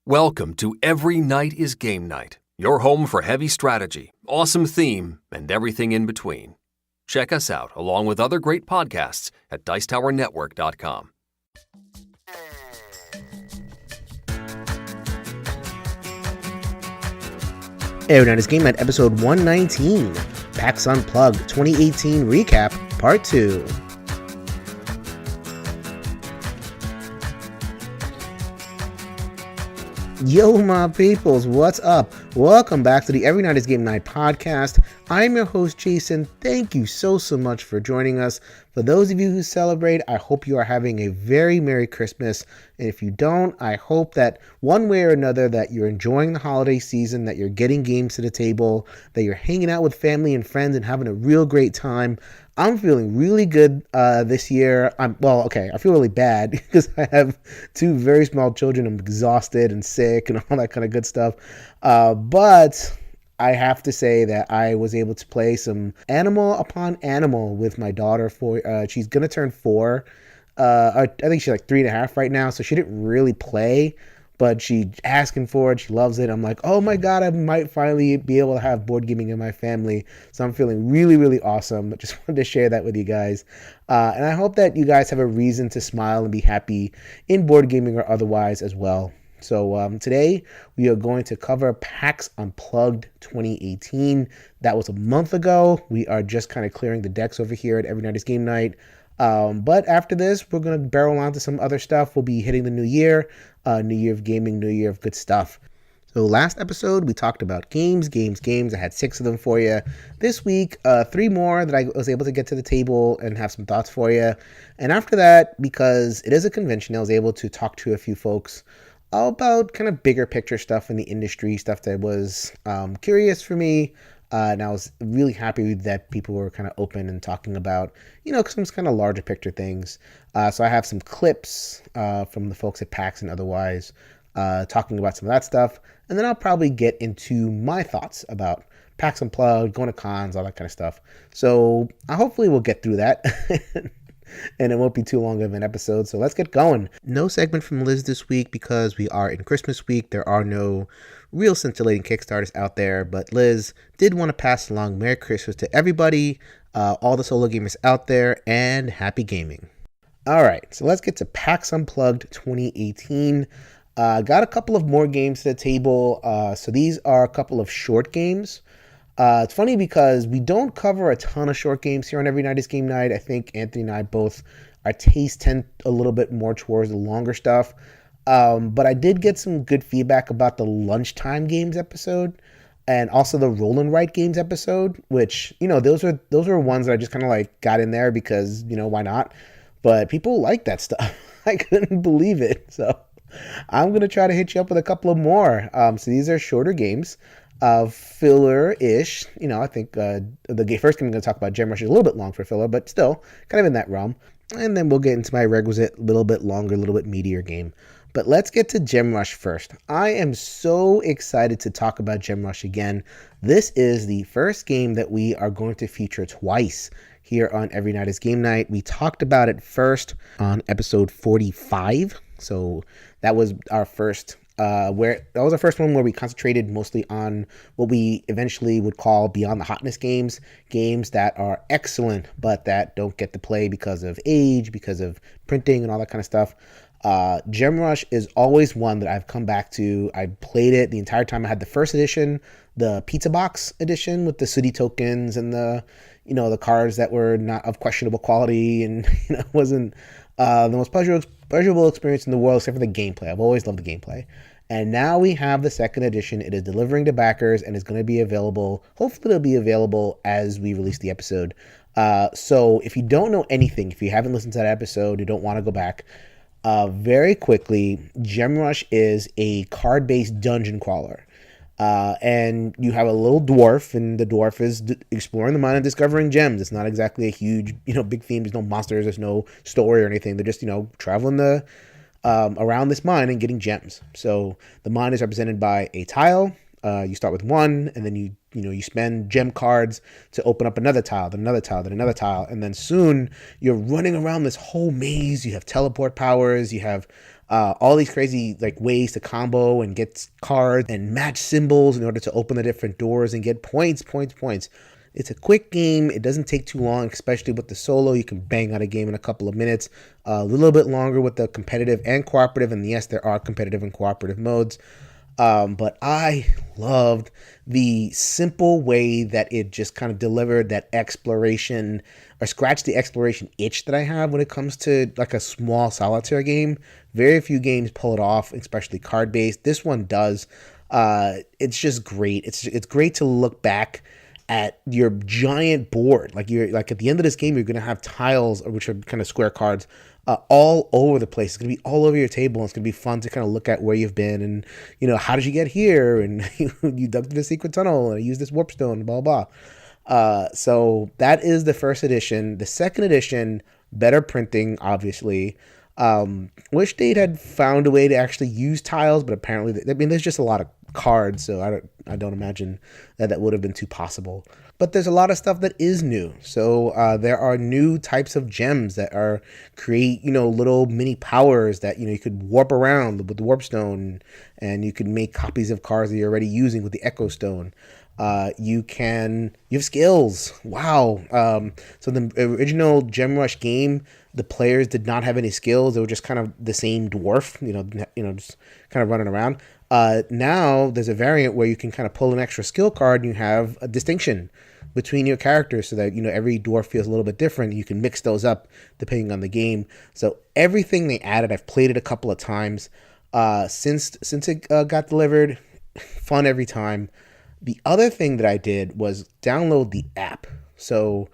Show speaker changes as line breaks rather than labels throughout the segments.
Welcome to Every Night is Game Night, your home for heavy strategy, awesome theme, and everything in between. Check us out along with other great podcasts at dicetowernetwork.com.
Every Night is Game Night, episode 119, PAX Unplugged 2018 Recap, Part 2. Yo, my peoples, what's up? Welcome back to the Every Night is Game Night podcast. I'm your host, Jason. Thank you so much for joining us. For those of you who celebrate, I hope you are having a very Merry Christmas. And if you don't, I hope that one way or another that you're enjoying the holiday season, that you're getting games to the table, that you're hanging out with family and friends and having a real great time. I'm feeling really good this year. I feel really bad because I have two very small children. I'm exhausted and sick and all that kind of good stuff. But I have to say that I was able to play some Animal Upon Animal with my daughter. She's going to turn 4. I think she's like 3.5 right now, so she didn't really play. But she's asking for it. She loves it. I'm like, oh my God, I might finally be able to have board gaming in my family. So I'm feeling really, really awesome. But just wanted to share that with you guys. And I hope that you guys have a reason to smile and be happy in board gaming or otherwise as well. So today we are going to cover PAX Unplugged 2018. That was a month ago. We are just kind of clearing the decks over here at Every Night is Game Night. But after this, we're going to barrel on to some other stuff. We'll be hitting the new year, new year of gaming, new year of good stuff. So last episode, we talked about games. I had 6 of them for you. This week, 3 more that I was able to get to the table and have some thoughts for you. And after that, because it is a convention, I was able to talk to a few folks about kind of bigger picture stuff in the industry, stuff that was curious for me. And I was really happy that people were kind of open and talking about, some kind of larger picture things. So I have some clips from the folks at PAX and otherwise talking about some of that stuff. And then I'll probably get into my thoughts about PAX Unplugged, going to cons, all that kind of stuff. So hopefully we'll get through that. And it won't be too long of an episode, so let's get going. No segment from Liz this week because we are in Christmas week. There are no real scintillating Kickstarters out there, but Liz did want to pass along Merry Christmas to everybody, all the solo gamers out there, and happy gaming. All right, so let's get to PAX Unplugged 2018. Got a couple of more games to the table. So these are a couple of short games. It's funny because we don't cover a ton of short games here on Every Night is Game Night. I think Anthony and I both, our tastes tend a little bit more towards the longer stuff. But I did get some good feedback about the Lunchtime Games episode and also the Roll and Write Games episode, which, those were ones that I just kind of like got in there because, why not? But people like that stuff. I couldn't believe it. So I'm going to try to hit you up with a couple of more. So these are shorter games. Filler-ish. I think the first game I'm going to talk about, GemRush, is a little bit long for filler, but still kind of in that realm. And then we'll get into my requisite little bit longer, little bit meatier game. But let's get to GemRush first. I am so excited to talk about GemRush again. This is the first game that we are going to feature twice here on Every Night is Game Night. We talked about it first on episode 45. So that was our first that was our first one where we concentrated mostly on what we eventually would call Beyond the Hotness games that are excellent, but that don't get to play because of age, because of printing and all that kind of stuff. GemRush is always one that I've come back to. I played it the entire time I had the first edition, the pizza box edition with the sooty tokens and the cards that were not of questionable quality and wasn't the most pleasurable experience in the world, except for the gameplay. I've always loved the gameplay. And now we have the second edition. It is delivering to backers and is going to be available. Hopefully it'll be available as we release the episode. So if you don't know anything, if you haven't listened to that episode, you don't want to go back, very quickly, GemRush is a card-based dungeon crawler. And you have a little dwarf, and the dwarf is exploring the mine and discovering gems. It's not exactly a huge, big theme. There's no monsters. There's no story or anything. They're just, traveling around this mine and getting gems. So the mine is represented by a tile. You start with 1, and then you spend gem cards to open up another tile, then another tile, then another tile, and then soon you're running around this whole maze. You have teleport powers. You have all these crazy like ways to combo and get cards and match symbols in order to open the different doors and get points. It's a quick game. It doesn't take too long, especially with the solo. You can bang out a game in a couple of minutes. A little bit longer with the competitive and cooperative. And yes, there are competitive and cooperative modes. But I loved the simple way that it just kind of delivered that exploration or scratched the exploration itch that I have when it comes to like a small solitaire game. Very few games pull it off, especially card-based. This one does. It's just great. It's great to look back at your giant board. Like you're like at the end of this game, you're going to have tiles, which are kind of square cards, all over the place. It's going to be all over your table. And it's going to be fun to kind of look at where you've been and, you know, how did you get here? And you dug through the secret tunnel and use this warp stone, blah, blah. So that is the first edition. The second edition, better printing, obviously. Wish they had found a way to actually use tiles, but apparently, there's just a lot of cards, so I don't imagine that would have been too possible. But there's a lot of stuff that is new. So there are new types of gems that are create, you know, little mini powers that, you know, you could warp around with the warp stone, and you could make copies of cards that you're already using with the echo stone. You have skills. Wow. So the original Gem Rush game, the players did not have any skills. They were just kind of the same dwarf, you know, just kind of running around. Now there's a variant where you can kind of pull an extra skill card and you have a distinction between your characters so that, you know, every dwarf feels a little bit different. You can mix those up depending on the game. So everything they added, I've played it a couple of times, since it got delivered. Fun every time. The other thing that I did was download the app. So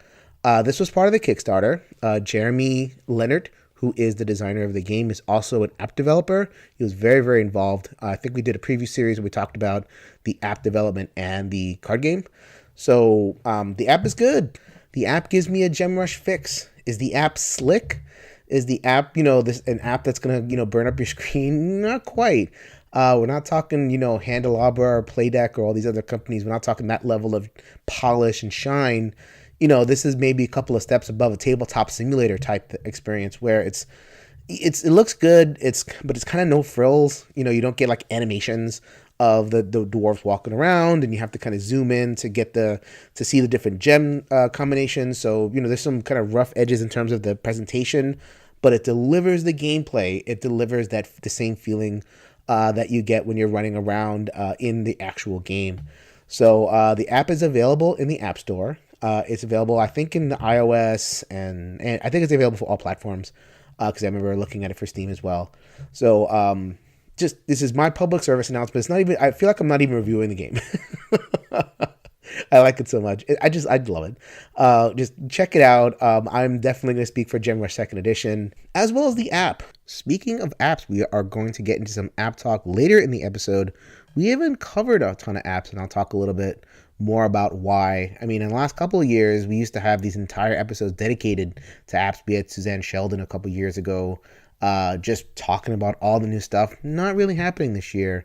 this was part of the Kickstarter. Jeremy Leonard, who is the designer of the game, is also an app developer. He was very, very involved. I think we did a preview series where we talked about the app development and the card game. So the app is good. The app gives me a Gem Rush fix. Is the app slick? Is the app, you know, an app that's going to, you know, burn up your screen? Not quite. We're not talking, you know, Handelabra or Playdeck or all these other companies. We're not talking that level of polish and shine. You know, this is maybe a couple of steps above a tabletop simulator type experience where it looks good. But it's kind of no frills. You know, you don't get like animations of the dwarves walking around, and you have to kind of zoom in to see the different gem combinations. So, you know, there's some kind of rough edges in terms of the presentation, but it delivers the gameplay. It delivers the same feeling that you get when you're running around in the actual game. So the app is available in the App Store. It's available, I think, in the iOS, and I think it's available for all platforms because I remember looking at it for Steam as well. So this is my public service announcement. It's not even, I feel like I'm not even reviewing the game. I like it so much. I love it. Just check it out. I'm definitely going to speak for Gem Rush 2nd Edition, as well as the app. Speaking of apps, we are going to get into some app talk later in the episode. We haven't covered a ton of apps, and I'll talk a little bit more about why. I mean, in the last couple of years, we used to have these entire episodes dedicated to apps, be it Suzanne Sheldon a couple years ago, just talking about all the new stuff. Not really happening this year.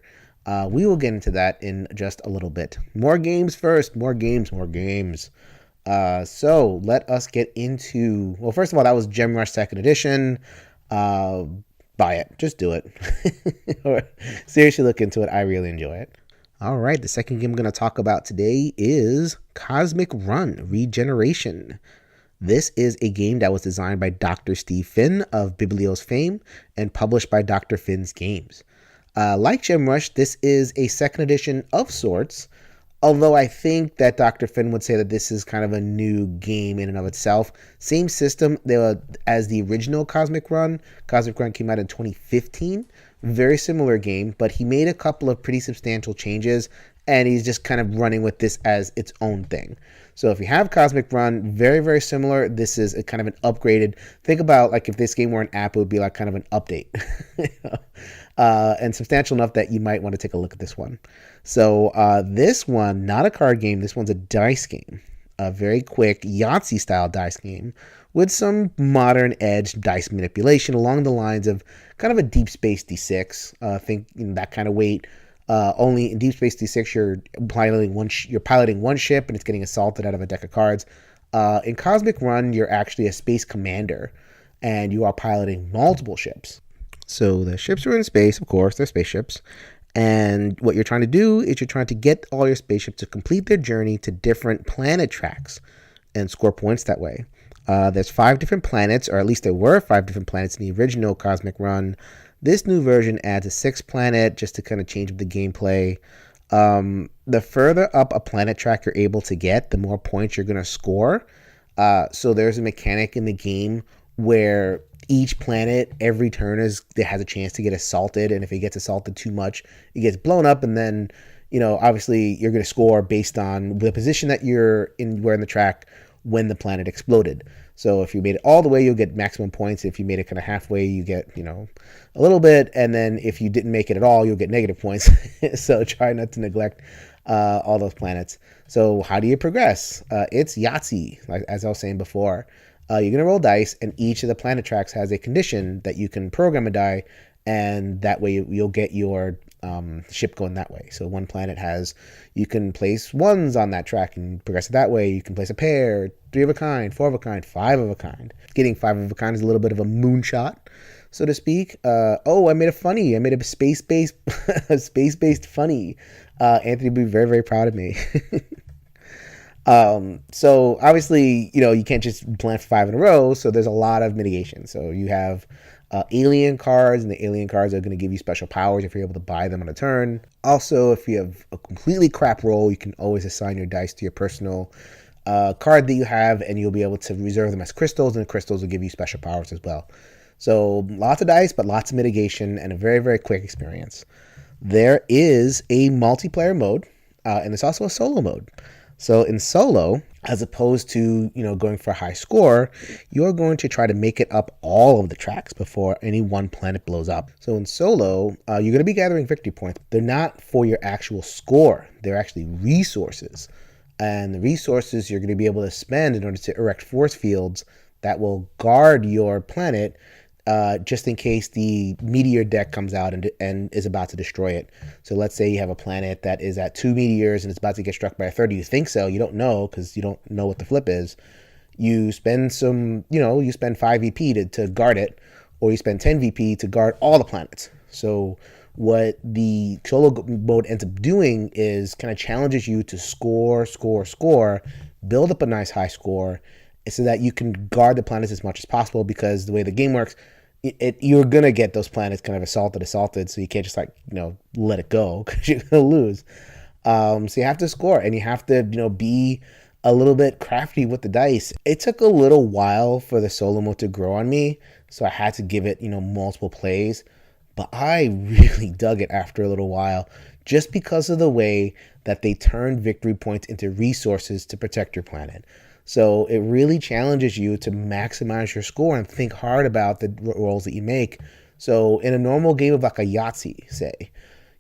We will get into that in just a little bit. More games first. More games. So let us get into... Well, first of all, that was Gem Rush 2nd Edition. Buy it. Just do it. Seriously, look into it. I really enjoy it. All right. The second game I'm going to talk about today is Cosmic Run Regeneration. This is a game that was designed by Dr. Steve Finn of Biblios fame and published by Dr. Finn's Games. Like Gem Rush, this is a 2nd edition of sorts, although I think that Dr. Finn would say that this is kind of a new game in and of itself. Same system as the original Cosmic Run. Cosmic Run came out in 2015. Very similar game, but he made a couple of pretty substantial changes, and he's just kind of running with this as its own thing. So if you have Cosmic Run, very, very similar. This is a kind of an upgraded. Think about like if this game were an app, it would be like kind of an update. And substantial enough that you might want to take a look at this one. So this one, not a card game. This one's a dice game. A very quick Yahtzee-style dice game with some modern edge dice manipulation along the lines of kind of a Deep Space D6. Think that kind of weight. Only in Deep Space D6, you're piloting one ship and it's getting assaulted out of a deck of cards. In Cosmic Run, you're actually a space commander and you are piloting multiple ships. So the ships are in space, of course, they're spaceships. And what you're trying to do is you're trying to get all your spaceships to complete their journey to different planet tracks and score points that way. There's 5 different planets, or at least there were 5 different planets in the original Cosmic Run. This new version adds a 6th planet just to kind of change up the gameplay. The further up a planet track you're able to get, the more points you're going to score. So there's a mechanic in the game where each planet every turn has a chance to get assaulted, and if it gets assaulted too much, it gets blown up, and then obviously you're going to score based on the position that you're in, where in the track when the planet exploded. So if you made it all the way, you'll get maximum points. If you made it kind of halfway, you get a little bit, and then if you didn't make it at all, you'll get negative points. So try not to neglect all those planets. So how do you progress? It's Yahtzee, like as I was saying before. You're going to roll dice, and each of the planet tracks has a condition that you can program a die, and that way you'll get your ship going that way. So one planet you can place 1s on that track and progress it that way. You can place a pair, 3 of a kind, 4 of a kind, 5 of a kind. Getting 5 of a kind is a little bit of a moonshot, so to speak. I made a funny. I made a space-based funny. Anthony would be very, very proud of me. So obviously, you can't just plan for 5 in a row. So there's a lot of mitigation. So you have alien cards, and the alien cards are going to give you special powers if you're able to buy them on a turn. Also, if you have a completely crap roll, you can always assign your dice to your personal card that you have, and you'll be able to reserve them as crystals, and the crystals will give you special powers as well. So lots of dice, but lots of mitigation, and a very, very quick experience. There is a multiplayer mode, and there's also a solo mode. So in solo, as opposed to going for a high score, you're going to try to make it up all of the tracks before any one planet blows up. So in solo, you're going to be gathering victory points. They're not for your actual score. They're actually resources. And the resources you're going to be able to spend in order to erect force fields that will guard your planet just in case the meteor deck comes out and is about to destroy it. So let's say you have a planet that is at 2 meteors and it's about to get struck by a third. You think so. You don't know because you don't know what the flip is. You spend you spend 5 VP to guard it, or you spend 10 VP to guard all the planets. So what the solo mode ends up doing is kind of challenges you to score, build up a nice high score so that you can guard the planets as much as possible, because the way the game works, you're going to get those planets kind of assaulted, so you can't just let it go because you're going to lose. So you have to score, and you have to, be a little bit crafty with the dice. It took a little while for the solo mode to grow on me, so I had to give it, multiple plays, but I really dug it after a little while just because of the way that they turned victory points into resources to protect your planet. So it really challenges you to maximize your score and think hard about the rolls that you make. So in a normal game of like a Yahtzee, say,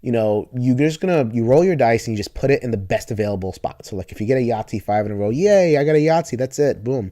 you roll your dice and you just put it in the best available spot. So like if you get a Yahtzee 5 in a row, yay, I got a Yahtzee, that's it, boom.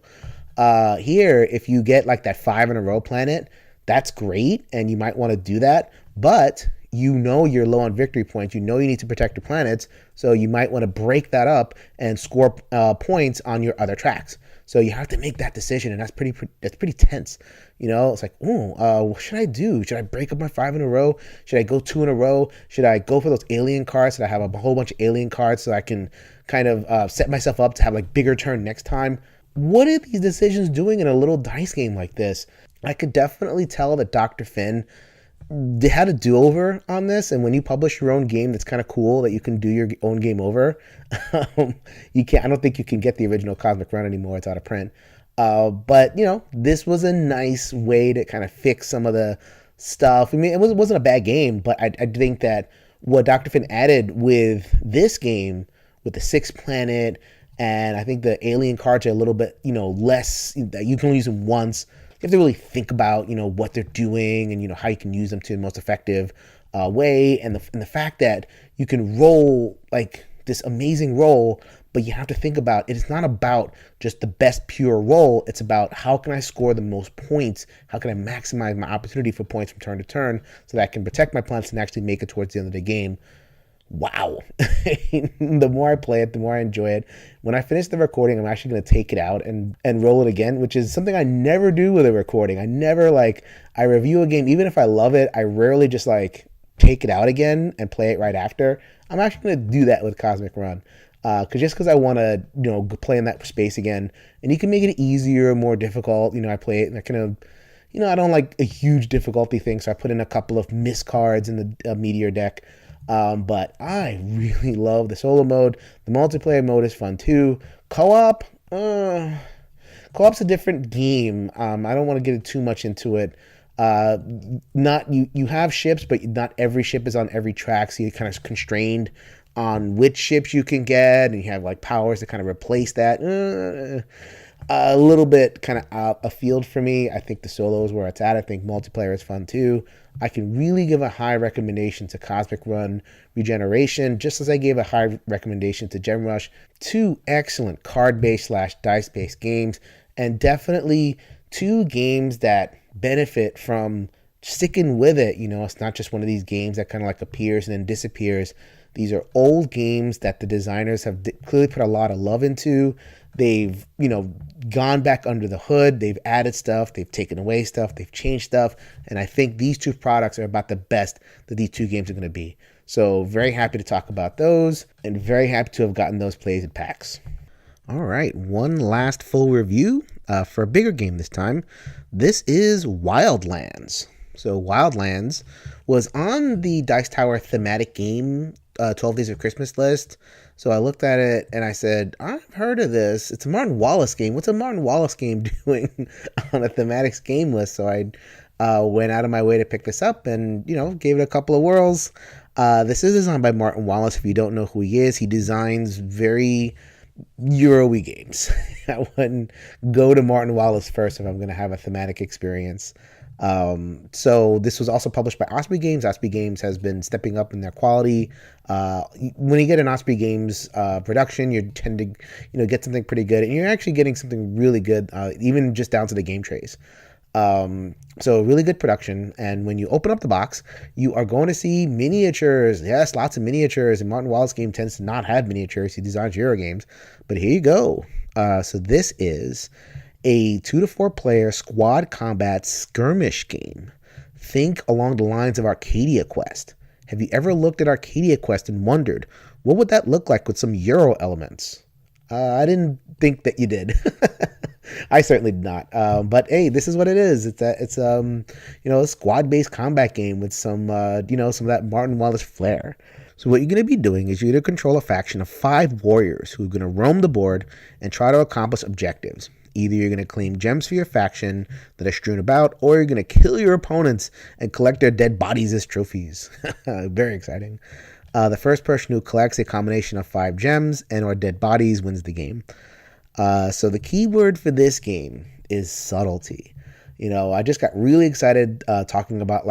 Here, if you get like that 5 in a row planet, that's great, and you might want to do that, but you're low on victory points. You need to protect your planets, so you might want to break that up and score points on your other tracks. So you have to make that decision, and that's pretty tense. It's like, what should I do? Should I break up my 5 in a row? Should I go 2 in a row? Should I go for those alien cards so I have a whole bunch of alien cards so I can kind of set myself up to have like bigger turn next time? What are these decisions doing in a little dice game like this? I could definitely tell that Dr. Finn, they had a do-over on this, and when you publish your own game, that's kind of cool that you can do your own game over. I don't think you can get the original Cosmic Run anymore. It's out of print. But this was a nice way to kind of fix some of the stuff. I mean, it wasn't a bad game, but I think that what Dr. Finn added with this game, with the 6th planet, and I think the alien cards are a little bit, less, that you can only use them once. You have to really think about, what they're doing and, how you can use them to the most effective way. And the fact that you can roll like this amazing roll, but you have to think about it. It's not about just the best pure roll. It's about how can I score the most points? How can I maximize my opportunity for points from turn to turn so that I can protect my planets and actually make it towards the end of the game? wow. The more I play it, the more I enjoy it. When I finish the recording, I'm actually going to take it out and roll it again, which is something I never do with a recording. I never I review a game, even if I love it, I rarely just take it out again and play it right after. I'm actually going to do that with Cosmic Run. Because I want to, play in that space again. And you can make it easier, more difficult. I play it and I kind of, I don't like a huge difficulty thing. So I put in a couple of miss cards in the meteor deck. But I really love the solo mode. The multiplayer mode is fun too. Co-op, co-op's a different game. I don't want to get too much into it. You have ships, but not every ship is on every track, so you're kind of constrained on which ships you can get, and you have powers to kind of replace that. A little bit kind of out of field for me. I think the solo is where it's at. I think multiplayer is fun too. I can really give a high recommendation to Cosmic Run Regeneration, just as I gave a high recommendation to Gem Rush. Two excellent card-based / dice-based games, and definitely two games that benefit from sticking with it. It's not just one of these games that kind of appears and then disappears. These are old games that the designers have clearly put a lot of love into. They've, gone back under the hood. They've added stuff. They've taken away stuff. They've changed stuff. And I think these two products are about the best that these two games are going to be. So very happy to talk about those and very happy to have gotten those plays at PAX. All right, one last full review for a bigger game this time. This is Wildlands. So Wildlands was on the Dice Tower thematic game 12 Days of Christmas list. So I looked at it and I said, I've heard of this. It's a Martin Wallace game. What's a Martin Wallace game doing on a thematics game list? So I went out of my way to pick this up and, gave it a couple of whirls. This is designed by Martin Wallace. If you don't know who he is, he designs very Euro-y games. I wouldn't go to Martin Wallace first if I'm going to have a thematic experience. So this was also published by Osprey Games. Osprey Games has been stepping up in their quality. When you get an Osprey Games production, you tend to get something pretty good, and you're actually getting something really good, even just down to the game trays. So really good production. And when you open up the box, you are going to see miniatures. Yes, lots of miniatures. And Martin Wallace game tends to not have miniatures. He designs Euro games, but here you go. So this is a 2 to 4 player squad combat skirmish game. Think along the lines of Arcadia Quest. Have you ever looked at Arcadia Quest and wondered, what would that look like with some Euro elements? I didn't think that you did. I certainly did not. But hey, this is what it is. It's a squad-based combat game with some some of that Martin Wallace flair. So what you're going to be doing is you're going to control a faction of 5 warriors who are going to roam the board and try to accomplish objectives. Either you're going to claim gems for your faction that are strewn about, or you're going to kill your opponents and collect their dead bodies as trophies. Very exciting. The first person who collects a combination of 5 gems and or dead bodies wins the game. So the key word for this game is subtlety. I just got really excited talking about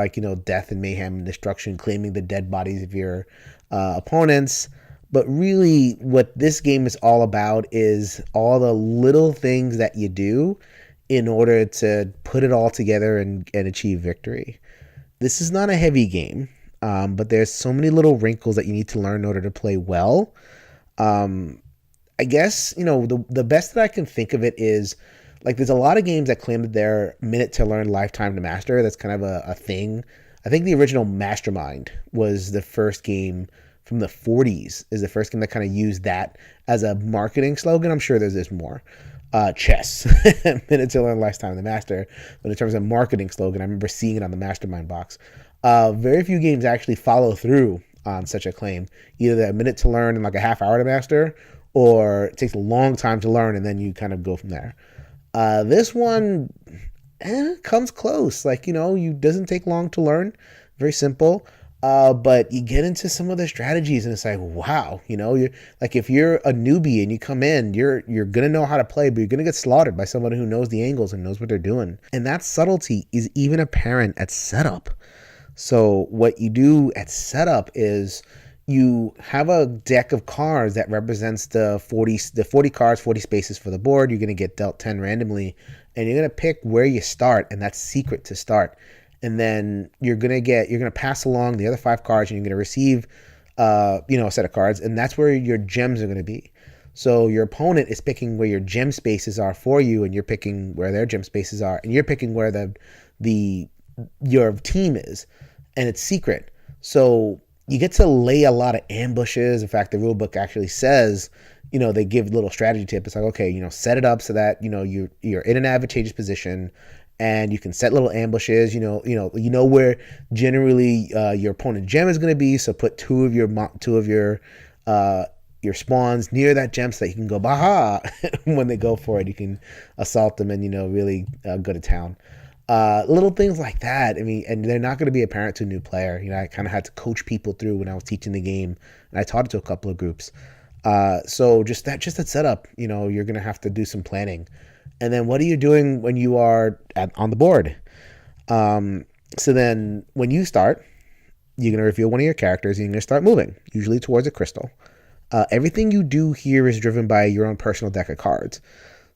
death and mayhem and destruction, claiming the dead bodies of your opponents. But really what this game is all about is all the little things that you do in order to put it all together and achieve victory. This is not a heavy game, but there's so many little wrinkles that you need to learn in order to play well. I guess, the best that I can think of it is, there's a lot of games that claim that they're minute to learn, lifetime to master. That's kind of a thing. I think the original Mastermind was the first game from the 40s, is the first game that kind of used that as a marketing slogan. I'm sure there's more. Chess, minute to learn, lifetime to master. But in terms of marketing slogan, I remember seeing it on the Mastermind box. Very few games actually follow through on such a claim. Either a minute to learn and a half hour to master, or it takes a long time to learn and then you kind of go from there. This one comes close. You doesn't take long to learn. Very simple. But you get into some of the strategies and it's wow, you're if you're a newbie and you come in, you're going to know how to play, but you're going to get slaughtered by someone who knows the angles and knows what they're doing. And that subtlety is even apparent at setup. So what you do at setup is you have a deck of cards that represents the 40 cards, 40 spaces for the board. You're going to get dealt 10 randomly, and you're going to pick where you start, and that's secret to start. And then you're going to pass along the other 5 cards, and you're going to receive a set of cards, and that's where your gems are going to be. So your opponent is picking where your gem spaces are for you, and you're picking where their gem spaces are, and you're picking where your team is, and it's secret. So you get to lay a lot of ambushes. In fact, the rule book actually says, they give little strategy tips. It's like, okay, set it up so that you're in an advantageous position, and you can set little ambushes. You know where generally your opponent gem is going to be. So put two of your spawns near that gem so that you can go baha when they go for it. You can assault them and really go to town. Little things like that. I mean, and they're not going to be apparent to a new player. I kind of had to coach people through when I was teaching the game, and I taught it to a couple of groups. So just that setup, you're going to have to do some planning. And then what are you doing when you are on the board? So then when you start, you're going to reveal one of your characters and you're going to start moving, usually towards a crystal. Everything you do here is driven by your own personal deck of cards.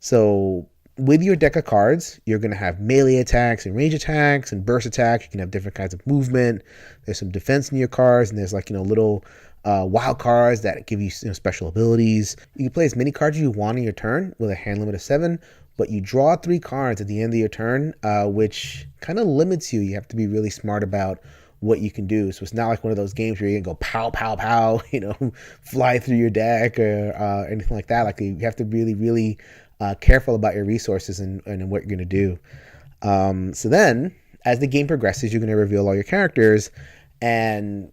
So with your deck of cards, you're going to have melee attacks and range attacks and burst attacks. You can have different kinds of movement. There's some defense in your cards, and there's little wild cards that give you, special abilities. You can play as many cards as you want in your turn with a hand limit of 7, but you draw 3 cards at the end of your turn, which kind of limits you. You have to be really smart about what you can do. So it's not like one of those games where you can go pow, pow, pow, fly through your deck or anything like that. Like you have to really, really careful about your resources and what you're going to do. So then as the game progresses, you're going to reveal all your characters and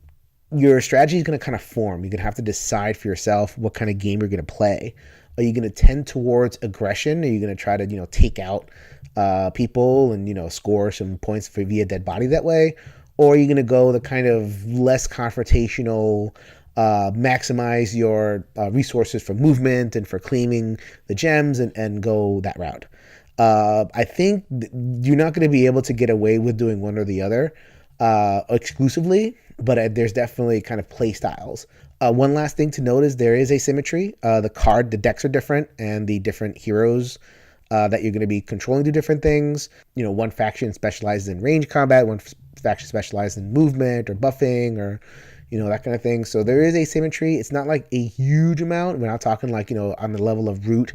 your strategy is going to kind of form. You're going to have to decide for yourself what kind of game you're going to play. Are you going to tend towards aggression? Are you going to try to, take out people and, score some points via dead body that way? Or are you going to go the kind of less confrontational, maximize your resources for movement and for claiming the gems and go that route? I think you're not going to be able to get away with doing one or the other exclusively, but there's definitely kind of play styles. One last thing to note is there is asymmetry. The decks are different, and the different heroes that you're going to be controlling do different things. One faction specializes in range combat, one faction specializes in movement or buffing or that kind of thing. So there is asymmetry. It's not like a huge amount. We're not talking on the level of root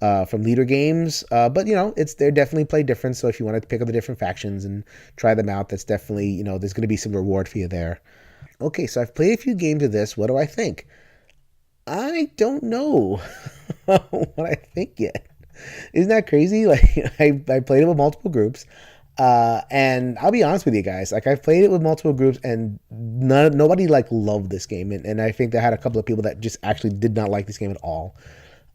from leader games, but they're definitely play different. So if you want to pick up the different factions and try them out, that's definitely there's going to be some reward for you there. Okay, so I've played a few games of this. What do I think? I don't know what I think yet. Isn't that crazy? I played it with multiple groups. And I'll be honest with you guys, I've played it with multiple groups and nobody loved this game. And I think they had a couple of people that just actually did not like this game at all.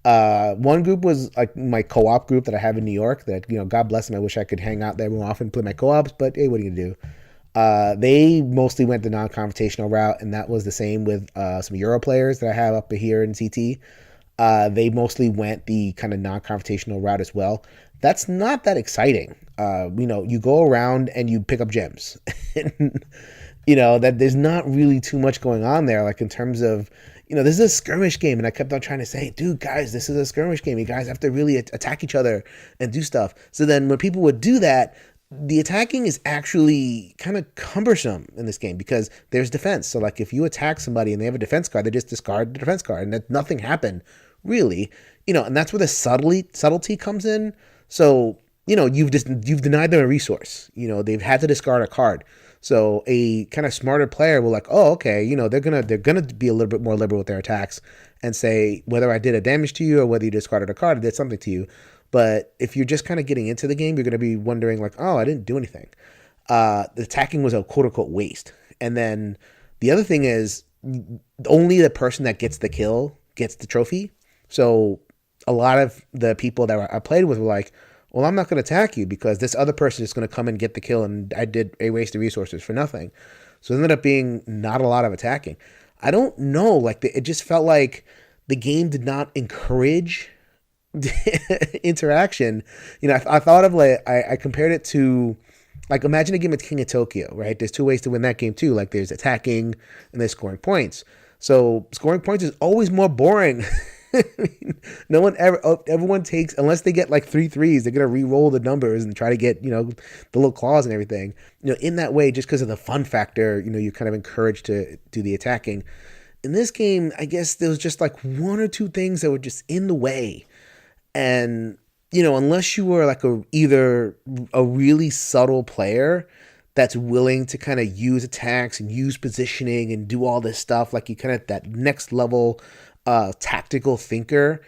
One group was my co-op group that I have in New York that, God bless them. I wish I could hang out there more often, play my co-ops, but hey, what are you gonna do? They mostly went the non-confrontational route, and that was the same with some Euro players that I have up here in CT. They mostly went the kind of non-confrontational route as well. That's not that exciting. You go around and you pick up gems. That there's not really too much going on there, in terms of, this is a skirmish game. And I kept on trying to say, dude, guys, this is a skirmish game. You guys have to really attack each other and do stuff. So then when people would do that, the attacking is actually kind of cumbersome in this game because there's defense. So if you attack somebody and they have a defense card, they just discard the defense card and that nothing happened really, and that's where the subtlety comes in. So, you've denied them a resource, they've had to discard a card. So a kind of smarter player will oh, okay, they're going to be a little bit more liberal with their attacks and say, whether I did a damage to you or whether you discarded a card, I did something to you. But if you're just kind of getting into the game, you're going to be wondering oh, I didn't do anything. The attacking was a quote unquote waste. And then the other thing is only the person that gets the kill gets the trophy. So a lot of the people that I played with were well, I'm not going to attack you because this other person is going to come and get the kill and I did a waste of resources for nothing. So it ended up being not a lot of attacking. I don't know. It just felt like the game did not encourage interaction. I thought of I compared it to imagine a game of King of Tokyo, right? There's 2 ways to win that game too. There's attacking and there's scoring points. So scoring points is always more boring I mean, no one ever, everyone takes, unless they get like 3 threes, they're going to re-roll the numbers and try to get, the little claws and everything. In that way, just because of the fun factor, you're kind of encouraged to do the attacking. In this game, I guess there was just like 1 or 2 things that were just in the way. And, unless you were like either a really subtle player that's willing to kind of use attacks and use positioning and do all this stuff, like you kind of that next level tactical thinker,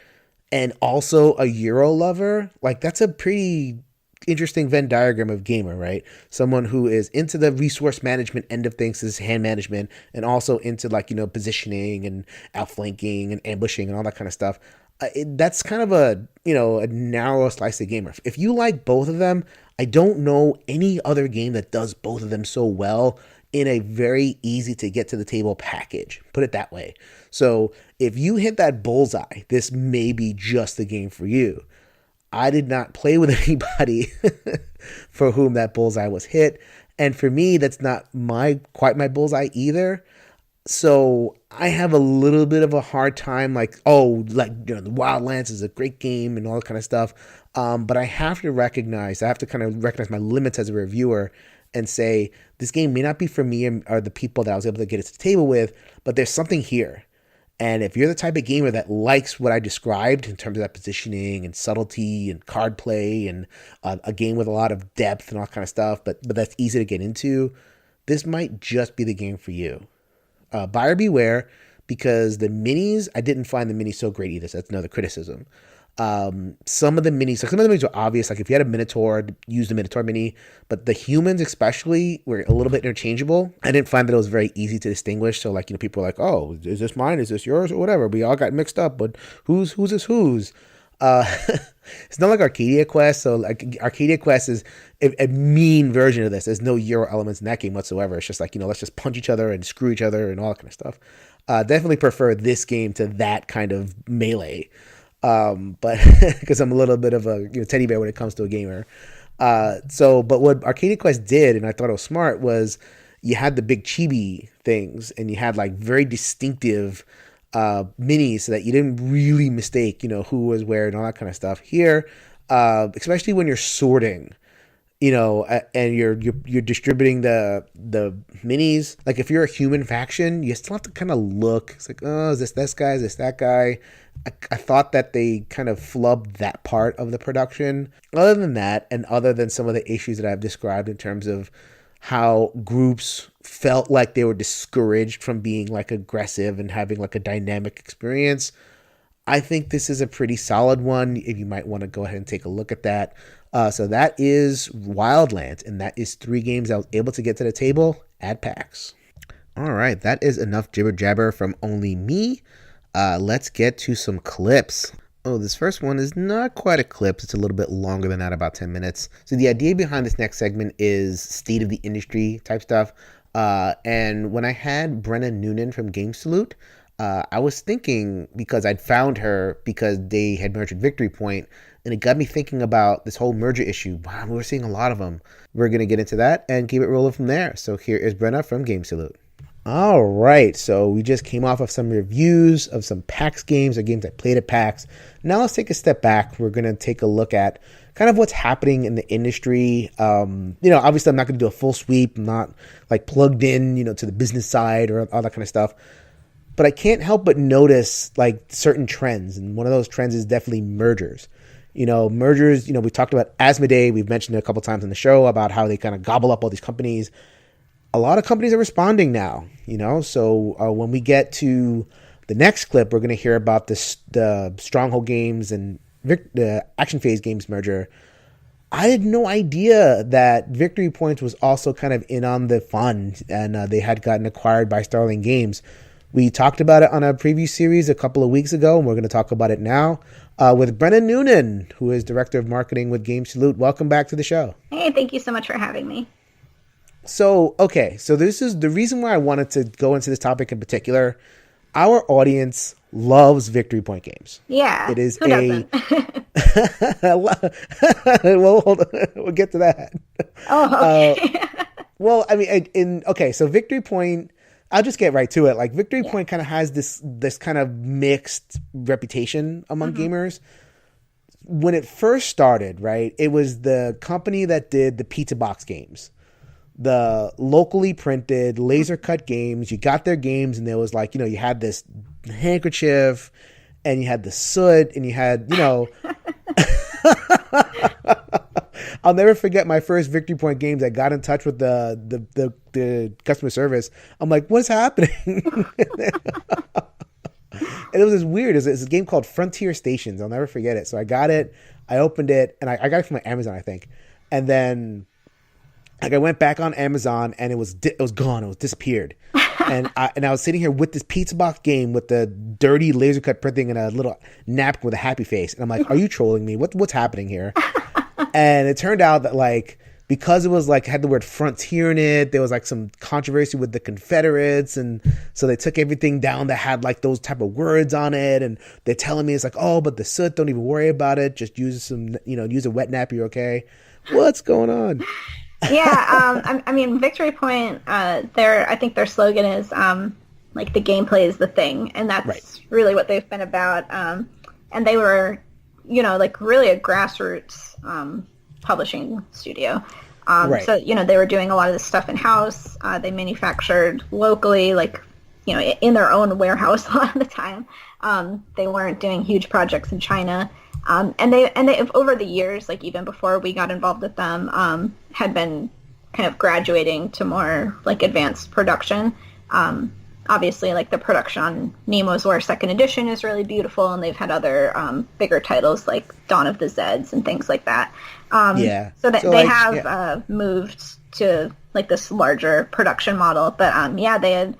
and also a Euro lover, like that's a pretty interesting Venn diagram of gamer, right? Someone who is into the resource management end of things, this hand management, and also into like, positioning and outflanking and ambushing and all that kind of stuff. That's kind of a narrow slice of gamer. If you like both of them, I don't know any other game that does both of them so well in a very easy to get to the table package. Put it that way. So if you hit that bullseye, this may be just the game for you. I did not play with anybody for whom that bullseye was hit. And for me, that's not quite my bullseye either. So I have a little bit of a hard time, the Wildlands is a great game and all that kind of stuff. But I have to kind of recognize my limits as a reviewer and say, this game may not be for me or the people that I was able to get it to the table with, but there's something here. And if you're the type of gamer that likes what I described in terms of that positioning and subtlety and card play and a game with a lot of depth and all that kind of stuff, but that's easy to get into, this might just be the game for you. Buyer beware, because the minis, I didn't find the minis so great either. So that's another criticism. Some of the minis were obvious. Like if you had a Minotaur, use the Minotaur mini, but the humans especially were a little bit interchangeable. I didn't find that it was very easy to distinguish. So people were like, oh, is this mine? Is this yours? Or whatever. We all got mixed up, but who's is whose? It's not like Arcadia Quest. So like Arcadia Quest is a mean version of this. There's no Euro elements in that game whatsoever. It's just like, let's just punch each other and screw each other and all that kind of stuff. Definitely prefer this game to that kind of melee. But because I'm a little bit of a teddy bear when it comes to a gamer. But what Arcadia Quest did, and I thought it was smart, was you had the big chibi things and you had like very distinctive minis so that you didn't really mistake, who was where and all that kind of stuff. Here, especially when you're sorting, and you're distributing the minis. Like if you're a human faction, you still have to kind of look. It's like, oh, is this guy? Is this that guy? I thought that they kind of flubbed that part of the production. Other than that, and other than some of the issues that I've described in terms of how groups felt like they were discouraged from being like aggressive and having like a dynamic experience, I think this is a pretty solid one. If you might want to go ahead and take a look at that. So that is Wildlands, and that is 3 games I was able to get to the table at PAX. All right, that is enough jibber jabber from only me. Let's get to some clips. Oh, this first one is not quite a clip. It's a little bit longer than that, about 10 minutes. So the idea behind this next segment is state of the industry type stuff. And when I had Brenna Noonan from Games.If, I was thinking, because I'd found her because they had merged with Victory Point, and it got me thinking about this whole merger issue. Wow, we're seeing a lot of them. We're going to get into that and keep it rolling from there. So here is Brenna from Games.If. All right, so we just came off of some reviews of some PAX games or games I played at PAX. Now let's take a step back. We're going to take a look at kind of what's happening in the industry. Obviously I'm not going to do a full sweep. I'm not like plugged in, to the business side or all that kind of stuff. But I can't help but notice like certain trends. And one of those trends is definitely mergers. Mergers, we talked about Asmodee. We've mentioned it a couple times on the show about how they kind of gobble up all these companies. A lot of companies are responding now, so when we get to the next clip, we're going to hear about the Stronghold Games and the Action Phase Games merger. I had no idea that Victory Point was also kind of in on the fun, and they had gotten acquired by Starling Games. We talked about it on a preview series a couple of weeks ago, and we're going to talk about it now with Brenna Noonan, who is Director of Marketing with Games.If. Welcome back to the show.
Hey, thank you so much for having me.
So this is the reason why I wanted to go into this topic in particular. Our audience loves Victory Point games.
Yeah,
it is
who doesn't?
Well, hold on. We'll get to that.
Oh, okay.
So Victory Point, I'll just get right to it. Like Victory Point kind of has this kind of mixed reputation among gamers. When it first started, right, it was the company that did the pizza box games, the locally printed laser cut games. You got their games, and there was like, you had this handkerchief, and you had the soot, and you had, I'll never forget my first Victory Point games. I got in touch with the customer service. I'm like, what's happening? And it was weird. It's a game called Frontier Stations. I'll never forget it. So I got it. I opened it, and I got it from Amazon, I think. And then, like, I went back on Amazon, and it was gone. It was disappeared. and I was sitting here with this pizza box game with the dirty laser cut printing and a little napkin with a happy face. And I'm like, are you trolling me? What's happening here? And it turned out that, like, because it was like had the word frontier in it, there was like some controversy with the Confederates, and so they took everything down that had like those type of words on it. And they're telling me it's like, oh, but the soot, don't even worry about it. Just use use a wet nap, you're okay. What's going on?
Yeah, I mean, Victory Point, I think their slogan is like the gameplay is the thing, and that's really what they've been about. And they were, like really a grassroots publishing studio. So, they were doing a lot of this stuff in-house. They manufactured locally, like, in their own warehouse a lot of the time. They weren't doing huge projects in China. And they over the years, like even before we got involved with them, had been kind of graduating to more like advanced production. Obviously, like the production on Nemo's War 2nd Edition is really beautiful, and they've had other bigger titles like Dawn of the Zeds and things like that. So they have moved to like this larger production model. But they had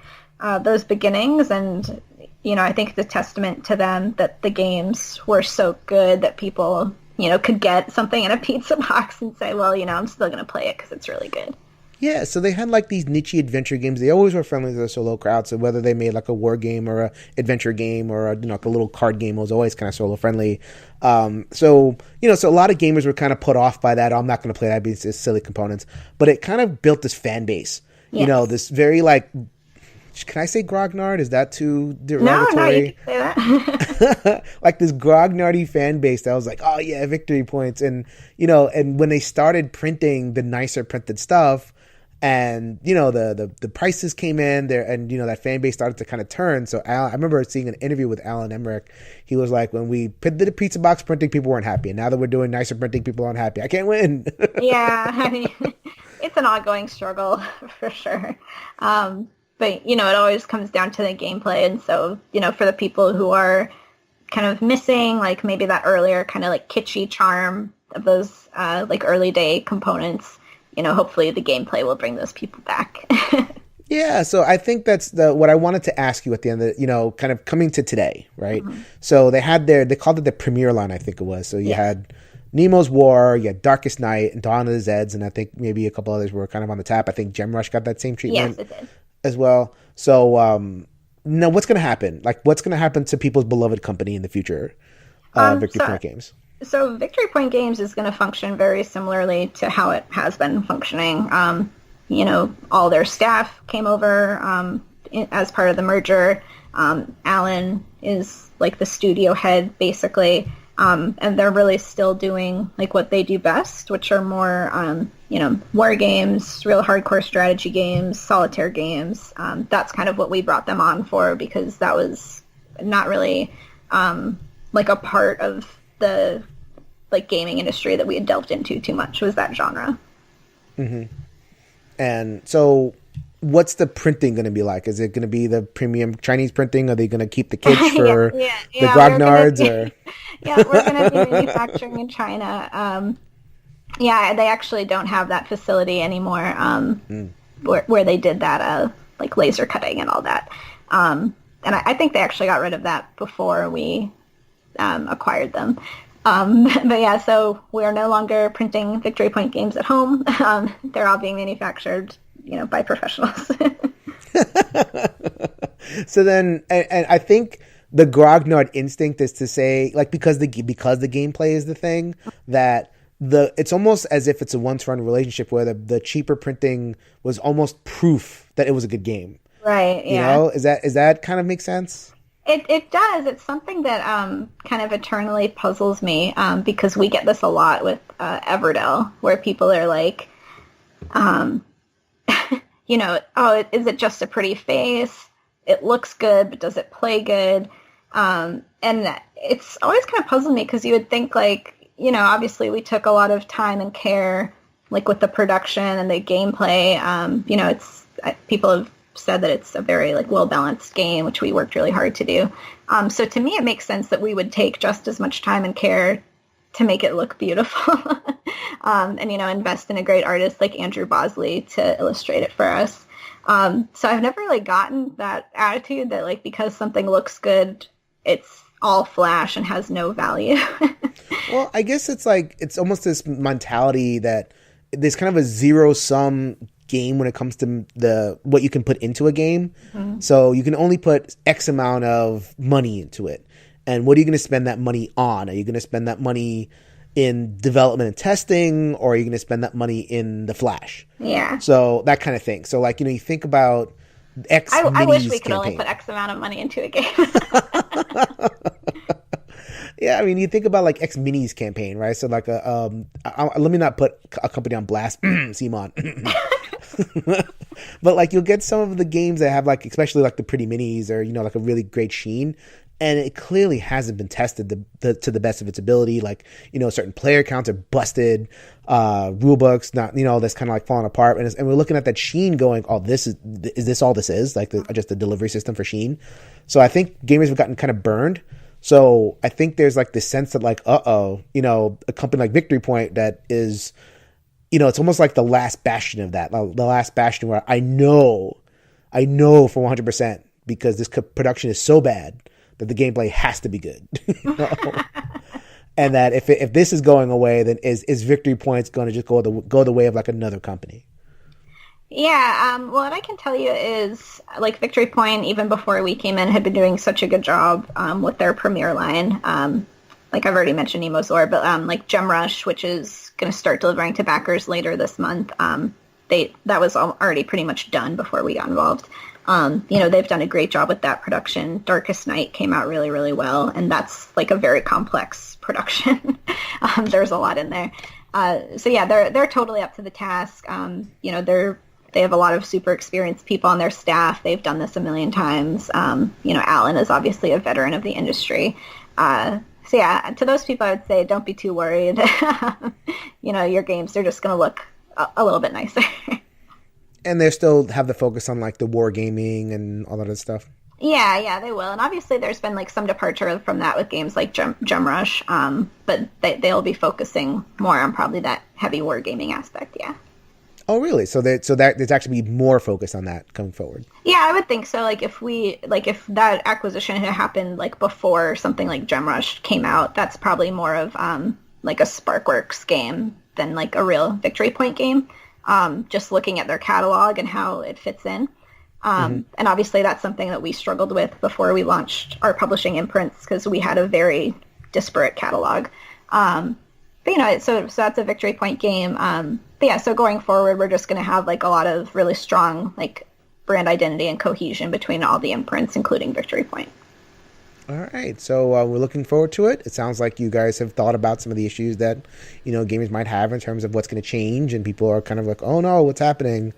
those beginnings, and I think it's a testament to them that the games were so good that people could get something in a pizza box and say, well, I'm still going to play it because it's really good.
Yeah, so they had like these niche adventure games. They always were friendly to the solo crowd. So whether they made like a war game or a adventure game or like a little card game, it was always kind of solo friendly. So a lot of gamers were kind of put off by that. I'm not going to play that because it's silly components. But it kind of built this fan base. Yes. This very like, can I say grognard? Is that too derogatory?
No, you can say that.
Like this grognardy fan base that was like, oh yeah, Victory Points. And, and when they started printing the nicer printed stuff, and the prices came in there, and that fan base started to kind of turn. So I remember seeing an interview with Alan Emmerich. He was like, when we did the pizza box printing, people weren't happy, and now that we're doing nicer printing, people aren't happy. I can't win.
Yeah, I mean, it's an ongoing struggle for sure. But it always comes down to the gameplay, and so for the people who are kind of missing like maybe that earlier kind of like kitschy charm of those like early day components. Hopefully the gameplay will bring those people back.
Yeah, so I think that's what I wanted to ask you at the end of, kind of coming to today, right? Mm-hmm. So they called it the premiere line, I think it was. So you had Nemo's War, you had Darkest Night, and Dawn of the Zeds, and I think maybe a couple others were kind of on the tap. I think Gemrush got that same treatment.
Yes, it did.
As well. So now what's going to happen? Like, what's going to happen to people's beloved company in the future? Victory Point Games. So
Victory Point Games is going to function very similarly to how it has been functioning. All their staff came over as part of the merger. Alan is like the studio head, basically. And they're really still doing like what they do best, which are more, war games, real hardcore strategy games, solitaire games. That's kind of what we brought them on for, because that was not really like a part of the like gaming industry that we had delved into too much, was that genre. Mm-hmm. And so what's the printing going to be like? Is it going to be the premium Chinese printing? Are they going to keep the kitsch for the grognards? Yeah, we're going to be manufacturing in China. They actually don't have that facility anymore where they did that like laser cutting and all that. And I think they actually got rid of that before we acquired them. But yeah, so we are no longer printing Victory Point games at home. They're all being manufactured, by professionals. So then, and I think the grognard instinct is to say, like, because the gameplay is the thing, that it's almost as if it's a one-to-one relationship where the cheaper printing was almost proof that it was a good game. Right.
You
Yeah.
know, is that kind of make sense?
It does. It's something that kind of eternally puzzles me because we get this a lot with Everdell, where people are like, um, oh, is it just a pretty face? It looks good, but does it play good? And it's always kind of puzzled me because you would think like, obviously we took a lot of time and care, like with the production and the gameplay. People have said that it's a very like well-balanced game, which we worked really hard to do. So to me, it makes sense that we would take just as much time and care to make it look beautiful and, invest in a great artist like Andrew Bosley to illustrate it for us. So I've never really gotten that attitude that like, because something looks good, it's all flash and has no value.
Well, I guess it's like, it's almost this mentality that there's kind of a zero-sum game when it comes to what you can put into a game. Mm-hmm. So you can only put X amount of money into it. And what are you going to spend that money on? Are you going to spend that money in development and testing, or are you going to spend that money in the flash?
Yeah.
So that kind of thing. So like, you think about X
I wish we could
campaign.
only put X amount of money into a game.
Yeah, I mean, you think about like X Minis campaign, right? So like let me not put a company on blast, Simon. But like you'll get some of the games that have like, especially like the pretty minis or, like a really great sheen. And it clearly hasn't been tested to the best of its ability. Like, certain player counts are busted, rule books, not, that's kind of like falling apart. And we're looking at that sheen going, oh, is this all this is? Like just the delivery system for sheen. So I think gamers have gotten kind of burned. So I think there's like this sense that like, a company like Victory Point that is, it's almost like the last bastion of that, the last bastion where I know for 100% because this production is so bad that the gameplay has to be good. And that if this is going away, then is Victory Point's going to just go the way of like another company?
Yeah, what I can tell you is, like, Victory Point, even before we came in, had been doing such a good job with their Premier line. Like I've already mentioned Nemo's Lore, but like GemRush, which is going to start delivering to backers later this month, that was already pretty much done before we got involved. They've done a great job with that production. Darkest Night came out really, really well, and that's like a very complex production. There's a lot in there. So yeah, they're totally up to the task. They have a lot of super experienced people on their staff. They've done this a million times. Alan is obviously a veteran of the industry. So yeah, to those people, I would say don't be too worried. Your games are just going to look a little bit nicer.
And they still have the focus on like the wargaming and all that other stuff.
Yeah, they will. And obviously there's been like some departure from that with games like GemRush. But they'll be focusing more on probably that heavy wargaming aspect, yeah.
Oh, really? So that there's actually be more focus on that coming forward.
Yeah, I would think so. Like if that acquisition had happened like before something like GemRush came out, that's probably more of like a Sparkworks game than like a real Victory Point game. Just looking at their catalog and how it fits in. And obviously that's something that we struggled with before we launched our publishing imprints because we had a very disparate catalog. So that's a Victory Point game. But yeah, so going forward, we're just going to have like a lot of really strong like brand identity and cohesion between all the imprints, including Victory Point.
All right. So we're looking forward to it. It sounds like you guys have thought about some of the issues that, gamers might have in terms of what's going to change. And people are kind of like, oh, no, what's happening?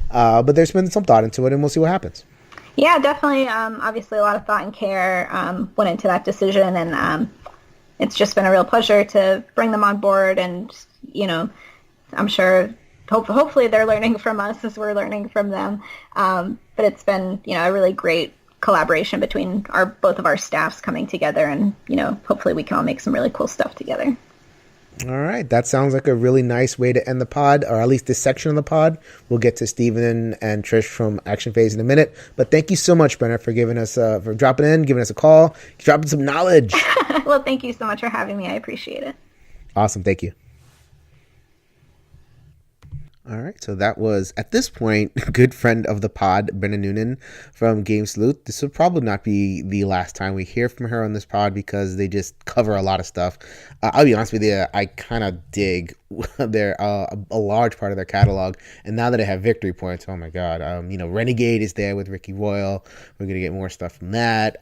But there's been some thought into it, and we'll see what happens.
Yeah, definitely. Obviously, a lot of thought and care went into that decision. And it's just been a real pleasure to bring them on board. And, I'm sure hopefully they're learning from us as we're learning from them. But it's been, a really great collaboration between both of our staffs coming together, and hopefully we can all make some really cool stuff together.
All right, that sounds like a really nice way to end the pod, or at least this section of the pod. We'll get to Steven and Trish from Action Phase in a minute, but thank you so much, Brenna, for giving us for dropping in, giving us a call, dropping some knowledge.
Well, thank you so much for having me. I appreciate it.
Awesome, thank you. All right, so that was, at this point, a good friend of the pod, Brenna Noonan from Games.If. This will probably not be the last time we hear from her on this pod because they just cover a lot of stuff. I'll be honest with you, I kind of dig their a large part of their catalog, and now that I have victory points, oh my god, Renegade is there with Ricky Royal. We're gonna get more stuff from that.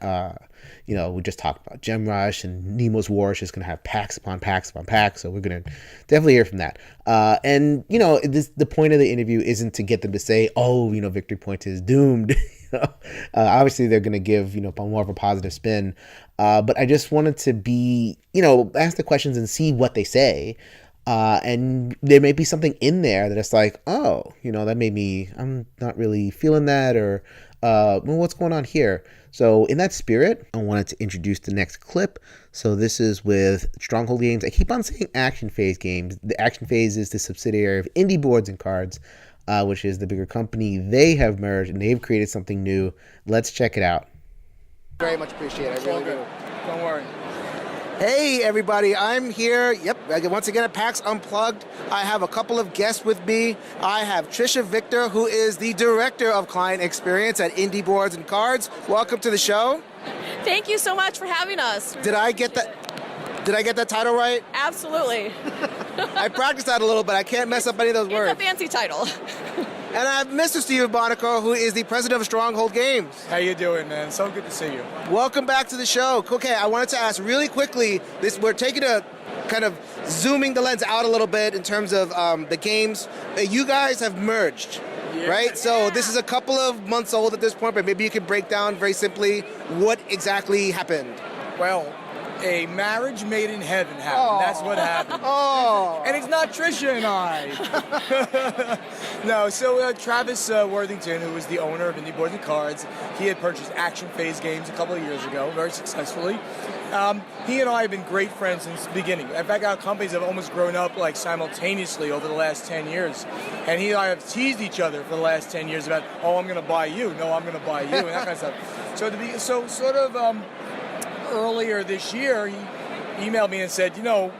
We just talked about Gem Rush, and Nemo's War is just going to have packs upon packs upon packs, so we're going to definitely hear from that. The point of the interview isn't to get them to say, Victory Point is doomed. Obviously, they're going to give, more of a positive spin. But I just wanted to be, ask the questions and see what they say. And there may be something in there that it's like, that made me, I'm not really feeling that, or what's going on here? So in that spirit, I wanted to introduce the next clip. So this is with Stronghold Games. I keep on saying Action Phase Games. The Action Phase is the subsidiary of Indie Boards and Cards, which is the bigger company. They have merged and they've created something new. Let's check it out.
Very much appreciate it. I really do.
Don't worry.
Hey, everybody. I'm here. Yep. Once again at PAX Unplugged. I have a couple of guests with me. I have Trisha Victor, who is the Director of Client Experience at Indie Boards and Cards. Welcome to the show.
Thank you so much for having us.
Did I get that title right?
Absolutely.
I practiced that a little, but I can't mess up any of those words.
It's a fancy title.
And I have Mr. Steve Bonico, who is the President of Stronghold Games.
How you doing, man? So good to see you.
Welcome back to the show. Okay, I wanted to ask really quickly, we're taking a kind of zooming the lens out a little bit in terms of the games. You guys have merged, right? So this is a couple of months old at this point, but maybe you could break down very simply what exactly happened.
Well, a marriage made in heaven happened. That's what happened. And it's not Trisha and I. No, so Travis Worthington, who was the owner of Indie Boards and Cards, he had purchased Action Phase Games a couple of years ago, very successfully. He and I have been great friends since the beginning. In fact, our companies have almost grown up like simultaneously over the last 10 years. And he and I have teased each other for the last 10 years about, I'm going to buy you. No, I'm going to buy you, and that kind of stuff. Earlier this year, he emailed me and said,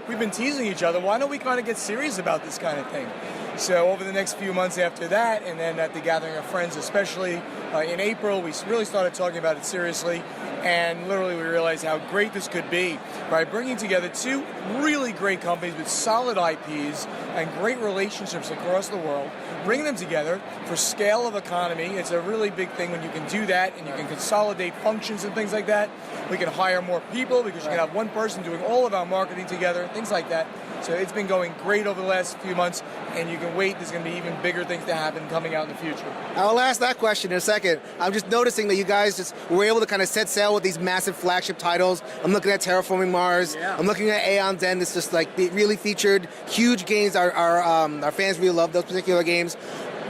we've been teasing each other. Why don't we kind of get serious about this kind of thing? So over the next few months after that, and then at the Gathering of Friends especially, in April, we really started talking about it seriously. And literally we realized how great this could be by bringing together two really great companies with solid IPs and great relationships across the world, bringing them together for scale of economy. It's a really big thing when you can do that and you can consolidate functions and things like that. We can hire more people because you can have one person doing all of our marketing together, things like that. So it's been going great over the last few months, and you can wait. There's going to be even bigger things to happen coming out in the future.
I'll ask that question in a second. I'm just noticing that you guys just were able to kind of set sail with these massive flagship titles. I'm looking at Terraforming Mars. Yeah. I'm looking at Aeon's End. It's just like they really featured huge games. Our fans really love those particular games.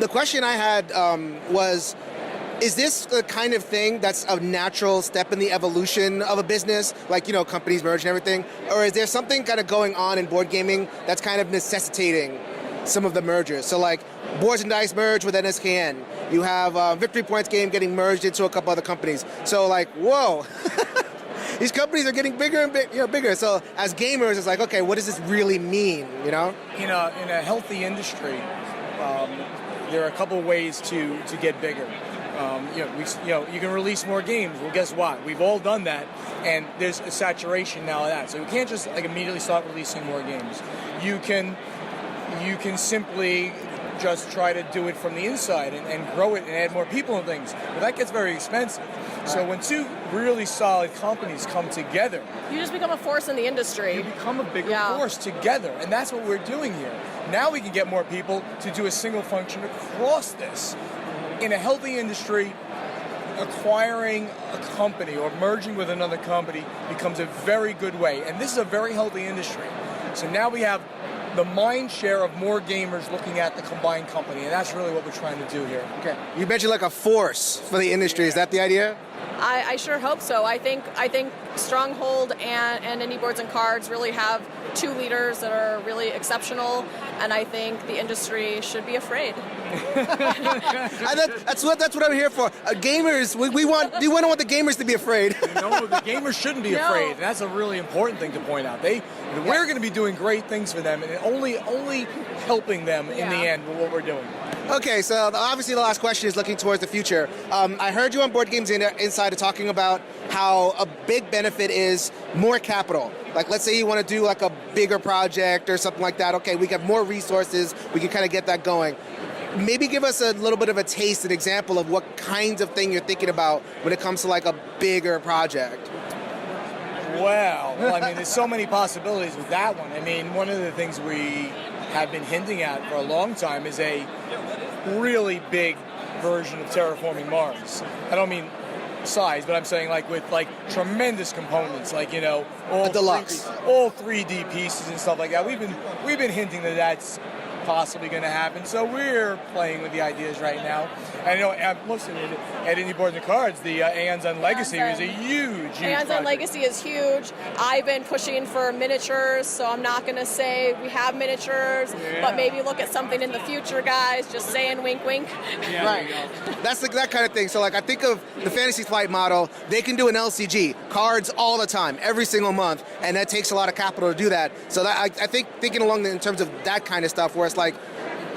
The question I had was, is this the kind of thing that's a natural step in the evolution of a business, like, companies merge and everything? Or is there something kind of going on in board gaming that's kind of necessitating some of the mergers? So, like, Boards and Dice merge with NSKN. You have Victory Points game getting merged into a couple other companies. So, like, whoa. These companies are getting bigger and bigger. So, as gamers, it's like, okay, what does this really mean, In
a healthy industry, there are a couple ways to get bigger. You can release more games. Well, guess what? We've all done that, and there's a saturation now of that. So we can't just immediately start releasing more games. You can simply just try to do it from the inside and grow it and add more people and things. But that gets very expensive. So when two really solid companies come together,
you just become a force in the industry.
You become a bigger force together, and that's what we're doing here. Now we can get more people to do a single function across this. In a healthy industry, acquiring a company or merging with another company becomes a very good way. And this is a very healthy industry. So now we have the mind share of more gamers looking at the combined company, and that's really what we're trying to do here.
Okay. You mentioned like a force for the industry. Is that the idea?
I sure hope so. I think Stronghold and Indie Boards and Cards really have two leaders that are really exceptional, and I think the industry should be afraid.
That's what I'm here for. Gamers, we want the gamers to be afraid.
No, the gamers shouldn't be afraid. And that's a really important thing to point out. We're going to be doing great things for them, and only helping them in the end with what we're doing.
Okay, so obviously the last question is looking towards the future. I heard you on Board Games Insider talking about how a big benefit is more capital. Like, let's say you want to do like a bigger project or something like that. Okay, we have more resources. We can kind of get that going. Maybe give us a little bit of a taste, an example of what kinds of thing you're thinking about when it comes to like a bigger project.
Well, I mean, there's so many possibilities with that one. I mean, one of the things we have been hinting at for a long time is a really big version of Terraforming Mars. I don't mean size, but I'm saying like with like tremendous components, like, you know, all
deluxe,
all 3D pieces and stuff like that. We've been hinting that that's possibly going to happen, so we're playing with the ideas right now. And you know, I'm listening at Indie Boards and Cards, the Aeons on Legacy is a huge
Aeons on Legacy is huge. I've been pushing for miniatures, so I'm not going to say we have miniatures, but maybe look at something in the future, guys. Just saying, wink, wink.
Yeah,
right. That's that kind of thing. So like, I think of the Fantasy Flight model. They can do an LCG, cards all the time, every single month, and that takes a lot of capital to do that. So that I think thinking along in terms of that kind of stuff, where it's like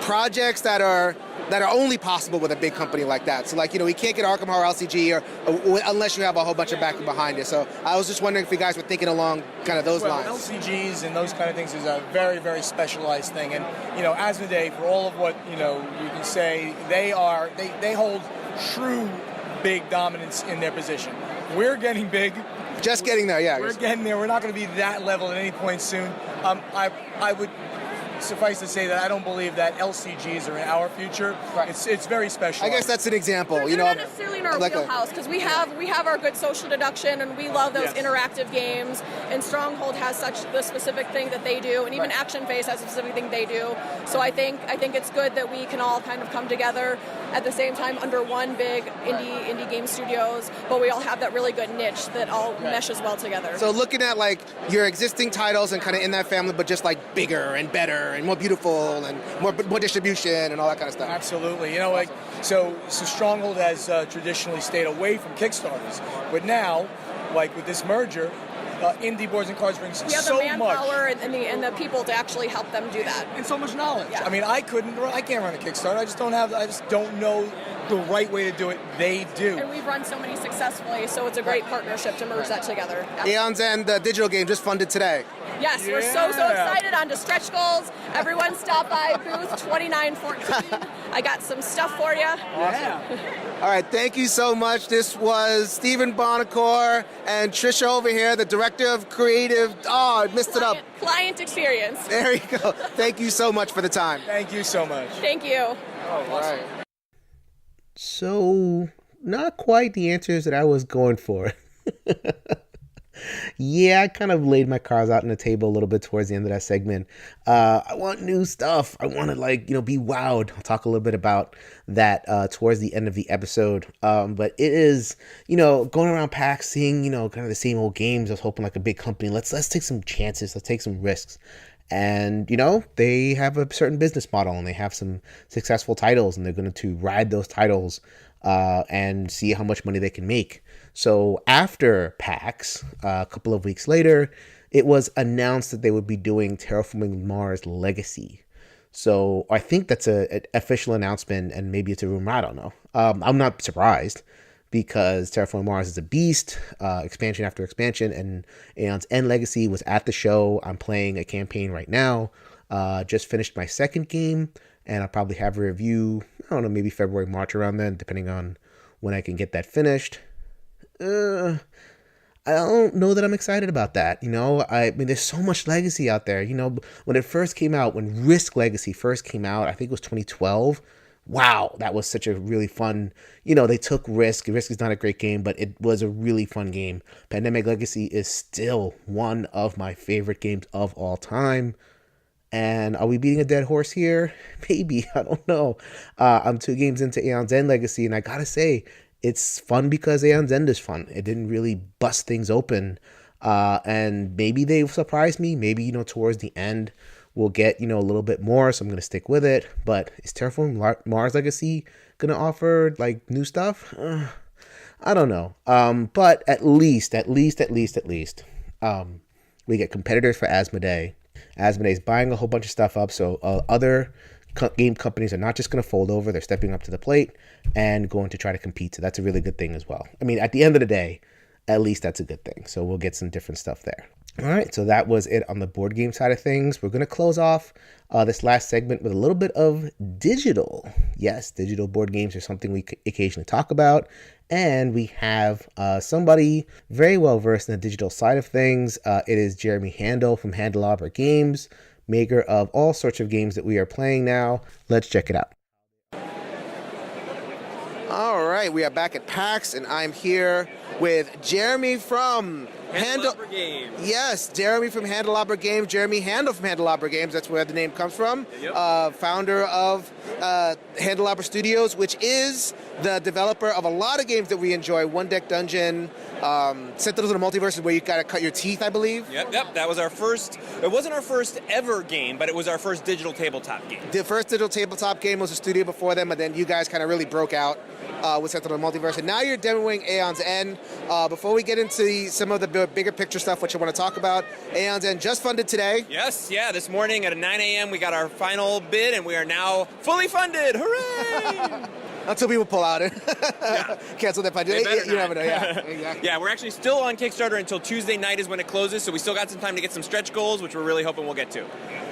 projects that are only possible with a big company like that. So like, you know, we can't get Arkham Horror LCG or unless you have a whole bunch of backing behind it. So I was just wondering if you guys were thinking along kind of those lines.
LCGs and those kind of things is a very, very specialized thing. And, you know, Asmodee, for all of what, you know, you can say, they hold true big dominance in their position. We're getting big.
Just getting there, yeah.
We're getting there. We're not going to be that level at any point soon. I would suffice to say that I don't believe that LCGs are in our future. Right. It's very special.
I guess that's an example.
They're not necessarily in our wheelhouse, because we have our good social deduction, and we love those interactive games. And Stronghold has such the specific thing that they do, and even Action Phase has a specific thing they do. So I think it's good that we can all kind of come together at the same time under one big indie game studios, but we all have that really good niche that all meshes well together.
So looking at like your existing titles and kind of in that family, but just like bigger and better and more beautiful and more distribution and all that kind of stuff.
Absolutely. You know, like so Stronghold has traditionally stayed away from Kickstarters, but now, like with this merger, Indie Boards and Cards brings so much.
We have the manpower and the people to actually help them do that.
And so much knowledge.
Yeah.
I mean, I can't run a Kickstarter. I just don't know the right way to do it. They do.
And we've run so many successfully, so it's a great partnership to merge that together.
Aeons and the digital game just funded today.
Yes, we're so excited on to stretch goals. Everyone stop by booth 2914. I got some stuff for you.
Yeah.
All right, thank you so much. This was Stephen Bonacore and Trisha over here, the director of creative. Oh, I missed it up.
Client experience.
There you go. Thank you so much for the time.
Thank you so much.
Thank you.
All right.
So, not quite the answers that I was going for. Yeah, I kind of laid my cards out on the table a little bit towards the end of that segment. I want new stuff. I want to be wowed. I'll talk a little bit about that towards the end of the episode. But it is, going around PAX, seeing, kind of the same old games. I was hoping like a big company. Let's take some chances. Let's take some risks. And, they have a certain business model and they have some successful titles and they're going to ride those titles and see how much money they can make. So after PAX, a couple of weeks later, it was announced that they would be doing Terraforming Mars Legacy. So I think that's an official announcement, and maybe it's a rumor. I don't know. I'm not surprised because Terraforming Mars is a beast, expansion after expansion, and Aeon's End Legacy was at the show. I'm playing a campaign right now. Just finished my second game, and I'll probably have a review, I don't know, maybe February, March, around then, depending on when I can get that finished. I don't know that I'm excited about that. I mean, there's so much legacy out there. When it first came out, when Risk Legacy first came out, I think it was 2012. Wow, that was such a really fun, they took Risk. Risk is not a great game, but it was a really fun game. Pandemic Legacy is still one of my favorite games of all time. And are we beating a dead horse here? Maybe, I don't know. I'm 2 games into Aeon's End Legacy, and I gotta say, it's fun because Aeon's End is fun. It didn't really bust things open. And maybe they surprised me. Maybe, towards the end we'll get, a little bit more. So I'm going to stick with it. But is Terraforming Mars Legacy going to offer like new stuff? I don't know. But at least, we get competitors for Asmodee. Asmodee's buying a whole bunch of stuff up. So other game companies are not just going to fold over. They're stepping up to the plate and going to try to compete. So that's a really good thing as well. I mean, at the end of the day, at least that's a good thing. So we'll get some different stuff there. All right, so that was it on the board game side of things. We're going to close off this last segment with a little bit of digital. Yes, digital board games are something we occasionally talk about. And we have somebody very well versed in the digital side of things. It is Jeremy Handel from Handelabra Games, maker of all sorts of games that we are playing now. Let's check it out.
All right, we are back at PAX, and I'm here with Jeremy from
Handelabra Games.
Yes, Jeremy from Handelabra Games. Jeremy Handel from Handelabra Games. That's where the name comes from.
Yep.
Founder of Handelabra Studios, which is the developer of a lot of games that we enjoy. One Deck Dungeon, Sentinels of the Multiverse, where you got to cut your teeth, I believe.
Yep. That was our first. It wasn't our first ever game, but it was our first digital tabletop game.
The first digital tabletop game was a studio before them, and then you guys kind of really broke out with Sentinels of the Multiverse. And now you're demoing Aeon's End. Before we get into some of the bigger picture stuff, which I want to talk about, Aeon's End just funded today.
Yes, this morning at 9 a.m. we got our final bid, and we are now fully funded. Hooray!
Until people pull out and cancel their budget. You never know, yeah. Exactly.
Yeah, we're actually still on Kickstarter until Tuesday night is when it closes, so we still got some time to get some stretch goals, which we're really hoping we'll get to.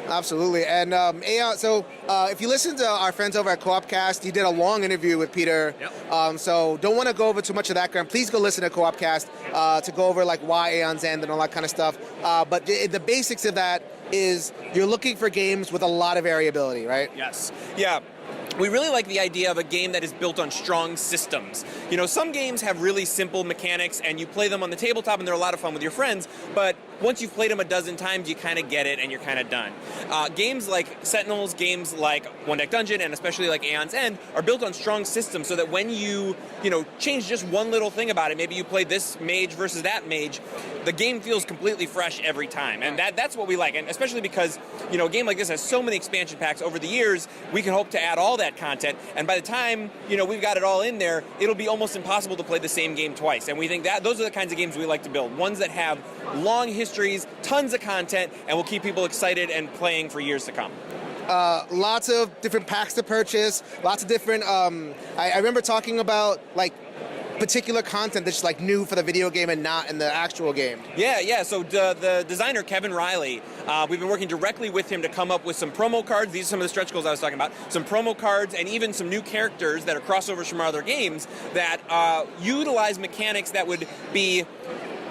Absolutely. And Aeon, so if you listen to our friends over at Co-opcast, you did a long interview with Peter.
Yep.
So don't want to go over too much of that ground. Please go listen to Co-opcast to go over like why Aeon's End and all that kind of stuff. But the basics of that is you're looking for games with a lot of variability, right?
Yes. Yeah. We really like the idea of a game that is built on strong systems. Some games have really simple mechanics and you play them on the tabletop and they're a lot of fun with your friends, but once you've played them a dozen times, you kind of get it and you're kind of done. Games like Sentinels, games like One Deck Dungeon, and especially like Aeon's End are built on strong systems so that when you change just one little thing about it, maybe you play this mage versus that mage, the game feels completely fresh every time. And that's what we like. And especially because, a game like this has so many expansion packs over the years, we can hope to add all that content. And by the time, we've got it all in there, it'll be almost impossible to play the same game twice. And we think that those are the kinds of games we like to build. Ones that have long histories, tons of content, and will keep people excited and playing for years to come.
Lots of different packs to purchase, lots of different, I remember talking about like particular content that's like new for the video game and not in the actual game.
Yeah. So the designer, Kevin Riley, we've been working directly with him to come up with some promo cards. These are some of the stretch goals I was talking about. Some promo cards and even some new characters that are crossovers from our other games that utilize mechanics that would be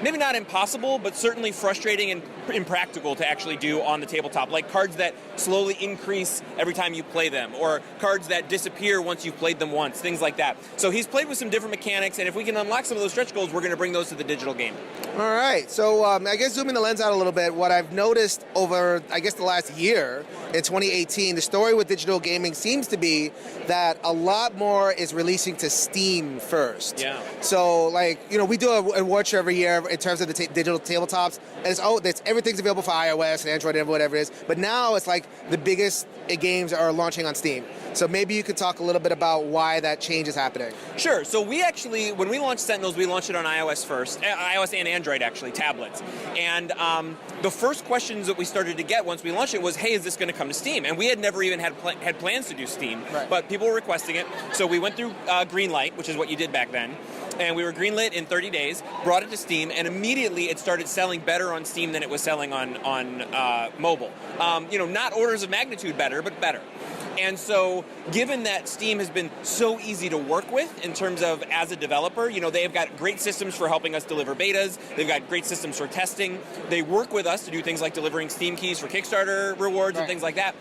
maybe not impossible, but certainly frustrating and impractical to actually do on the tabletop, like cards that slowly increase every time you play them, or cards that disappear once you've played them once, things like that. So he's played with some different mechanics, and if we can unlock some of those stretch goals, we're going to bring those to the digital game.
All right, so I guess zooming the lens out a little bit, what I've noticed over, I guess, the last year, in 2018, the story with digital gaming seems to be that a lot more is releasing to Steam first.
Yeah.
So, like, we do a award show every year in terms of the digital tabletops, and everything's available for iOS and Android and whatever it is, but now it's like the biggest games are launching on Steam. So maybe you could talk a little bit about why that change is happening.
Sure. So we actually, when we launched Sentinels, we launched it on iOS first, iOS and Android actually, tablets. And the first questions that we started to get once we launched it was, hey, is this going to come to Steam? And we had never even had plans to do Steam,
right,
but people were requesting it. So we went through Greenlight, which is what you did back then. And we were greenlit in 30 days, brought it to Steam, and immediately it started selling better on Steam than it was selling on mobile. Not orders of magnitude better, but better. And so, given that Steam has been so easy to work with in terms of as a developer, they've got great systems for helping us deliver betas. They've got great systems for testing. They work with us to do things like delivering Steam keys for Kickstarter rewards, right, and things like that.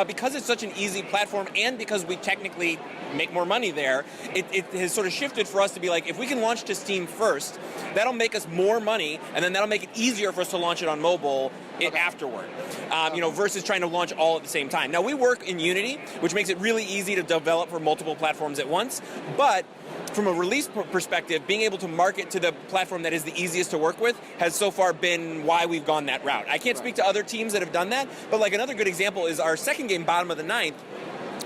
Because it's such an easy platform, and because we technically make more money there, it has sort of shifted for us to be like, if we can launch to Steam first, that'll make us more money, and then that'll make it easier for us to launch it on mobile afterward, versus trying to launch all at the same time. Now, we work in Unity, which makes it really easy to develop for multiple platforms at once, but from a release perspective, being able to market to the platform that is the easiest to work with has so far been why we've gone that route. I can't speak to other teams that have done that, but like another good example is our second game, Bottom of the Ninth.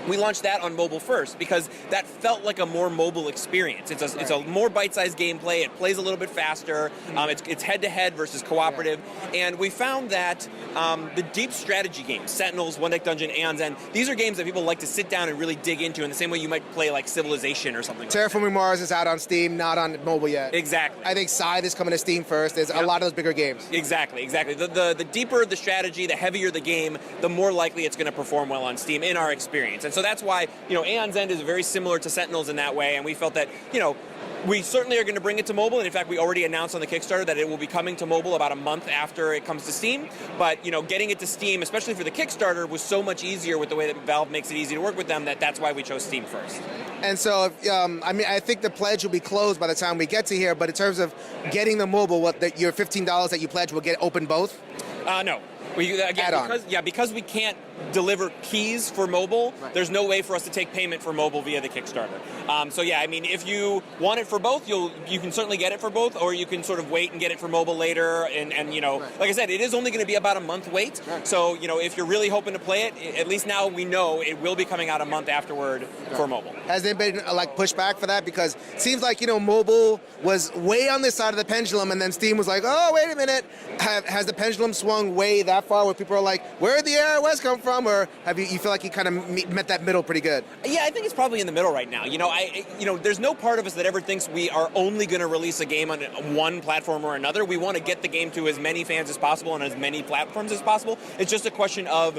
We launched that on mobile first because that felt like a more mobile experience. It's a more bite-sized gameplay. It plays a little bit faster. It's head-to-head versus cooperative. And we found that the deep strategy games, Sentinels, One Deck Dungeon, Aeon's End, these are games that people like to sit down and really dig into in the same way you might play like Civilization or something like that.
Terraforming Mars is out on Steam, not on mobile yet.
Exactly.
I think Scythe is coming to Steam first. There's a lot of those bigger games.
Exactly. The deeper the strategy, the heavier the game, the more likely it's going to perform well on Steam in our experience. And so that's why, Aeon's End is very similar to Sentinels in that way, and we felt that, we certainly are going to bring it to mobile, and in fact, we already announced on the Kickstarter that it will be coming to mobile about a month after it comes to Steam. But, getting it to Steam, especially for the Kickstarter, was so much easier with the way that Valve makes it easy to work with them that's why we chose Steam first.
And so, I think the pledge will be closed by the time we get to here, but in terms of getting the mobile, your $15 that you pledge will get open both?
No. Because we can't deliver keys for mobile, there's no way for us to take payment for mobile via the Kickstarter. If you want it for both, you can certainly get it for both, or you can sort of wait and get it for mobile later. And like I said, it is only going to be about a month wait. So, if you're really hoping to play it, at least now we know it will be coming out a month afterward for mobile.
Has there been pushback for that? Because it seems like, mobile was way on this side of the pendulum, and then Steam was like, oh, wait a minute. Has the pendulum swung way that far where people are like, where did the iOS come from? Or have you feel like you kind of met that middle pretty good?
Yeah, I think it's probably in the middle right now. There's no part of us that ever thinks we are only going to release a game on one platform or another. We want to get the game to as many fans as possible on as many platforms as possible. It's just a question of,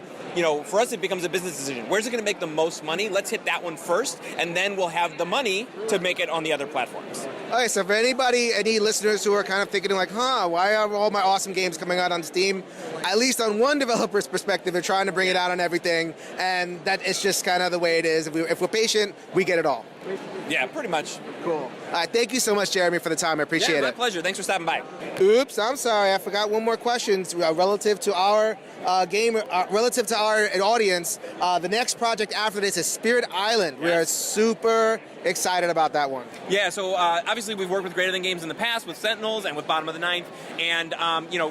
for us it becomes a business decision. Where's it going to make the most money? Let's hit that one first, and then we'll have the money to make it on the other platforms.
Okay, so for any listeners who are kind of thinking like, why are all my awesome games coming out on Steam? At least on one developer's perspective, they're trying to bring it out on everything, and that it's just kind of the way it is. If we're patient, we get it all.
Yeah, pretty much.
Cool. All right, thank you so much, Jeremy, for the time. I appreciate it.
My pleasure. Thanks for stopping by.
Oops, I'm sorry. I forgot one more question relative to our relative to our audience. The next project after this is Spirit Island. Yes. We are super excited about that one.
Yeah, so obviously we've worked with Greater Than Games in the past with Sentinels and with Bottom of the Ninth, and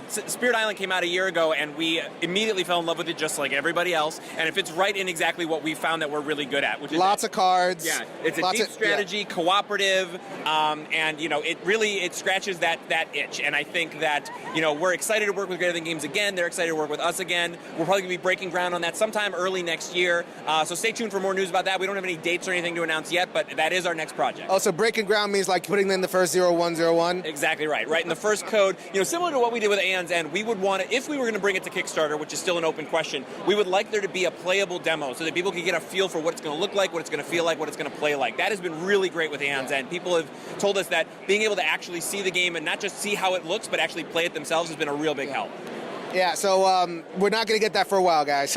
Spirit Island came out a year ago, and we immediately fell in love with it just like everybody else, and it fits right in exactly what we found that we're really good at, which is
lots of cards.
Yeah, it's a deep strategy, cooperative, and it scratches that itch, and I think that we're excited to work with Greater Than Games again. They're excited to work with us again. We're probably going to be breaking ground on that sometime early next year, so stay tuned for more news about that. We don't have any dates or anything to announce yet, but that is our next project.
Oh, so breaking ground means like putting in the first 0101?
Exactly right. Right in the first code. Similar to what we did with Aeon's End, we would want to, if we were going to bring it to Kickstarter, which is still an open question, we would like there to be a playable demo so that people can get a feel for what it's going to look like, what it's going to feel like, what it's going to play like. That has been really great with Aeon's End. People have told us that being able to actually see the game and not just see how it looks, but actually play it themselves has been a real big help.
Yeah, so we're not going to get that for a while, guys.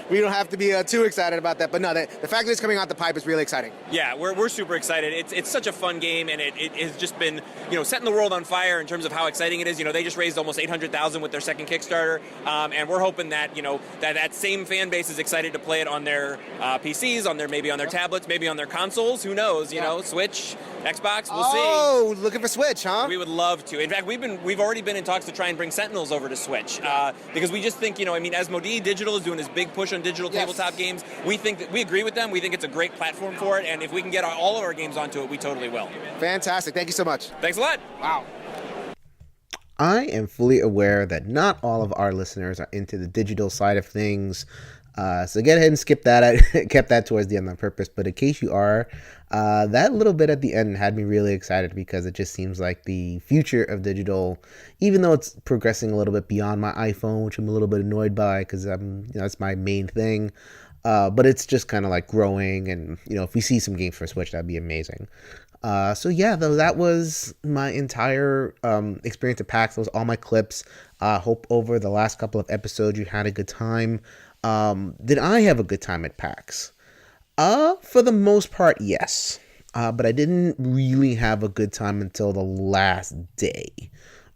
We don't have to be too excited about that. But no, the fact that it's coming out the pipe is really exciting.
Yeah, we're super excited. It's such a fun game, and it has just been setting the world on fire in terms of how exciting it is. They just raised almost $800,000 with their second Kickstarter, and we're hoping that that same fan base is excited to play it on their PCs, maybe on their tablets, maybe on their consoles. Who knows? Switch, Xbox. We'll see.
Oh, looking for Switch, huh?
We would love to. In fact, we've already been in talks to try and bring Sentinels over to Switch. Because we just think, Asmodee Digital is doing this big push on digital tabletop games. We think that we agree with them. We think it's a great platform for it, and if we can get all of our games onto it, we totally will.
Fantastic. Thank you so much.
Thanks a lot.
Wow.
I am fully aware that not all of our listeners are into the digital side of things. So get ahead and skip that. I kept that towards the end on purpose. But in case you are, that little bit at the end had me really excited because it just seems like the future of digital, even though it's progressing a little bit beyond my iPhone, which I'm a little bit annoyed by because that's my main thing. But it's just kind of like growing, and if we see some games for Switch, that'd be amazing. So yeah, though, that was my entire experience at PAX. That was all my clips. Hope over the last couple of episodes you had a good time. Did I have a good time at PAX? For the most part, yes. But I didn't really have a good time until the last day.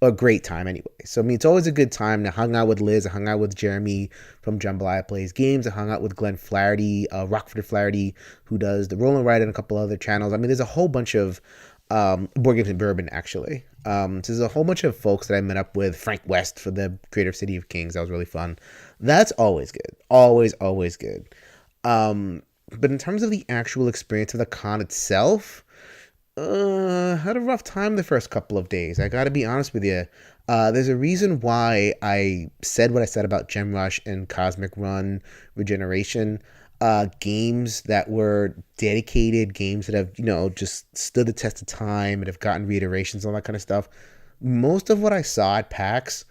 a great time anyway. So, I mean, it's always a good time. I hung out with Liz. I hung out with Jeremy from Jambalaya Plays Games. I hung out with Glenn Flaherty, Rockford Flaherty, who does the Roll and Write and a couple other channels. I mean, there's a whole bunch of Board Games and Bourbon, actually. So there's a whole bunch of folks that I met up with. Frank West for the Creative City of Kings. That was really fun. That's always good. Always, always good. But in terms of the actual experience of the con itself, had a rough time the first couple of days. I gotta be honest with you. There's a reason why I said what I said about Gem Rush and Cosmic Run Regeneration. Games that were dedicated, games that have, just stood the test of time and have gotten reiterations, all that kind of stuff. Most of what I saw at PAX,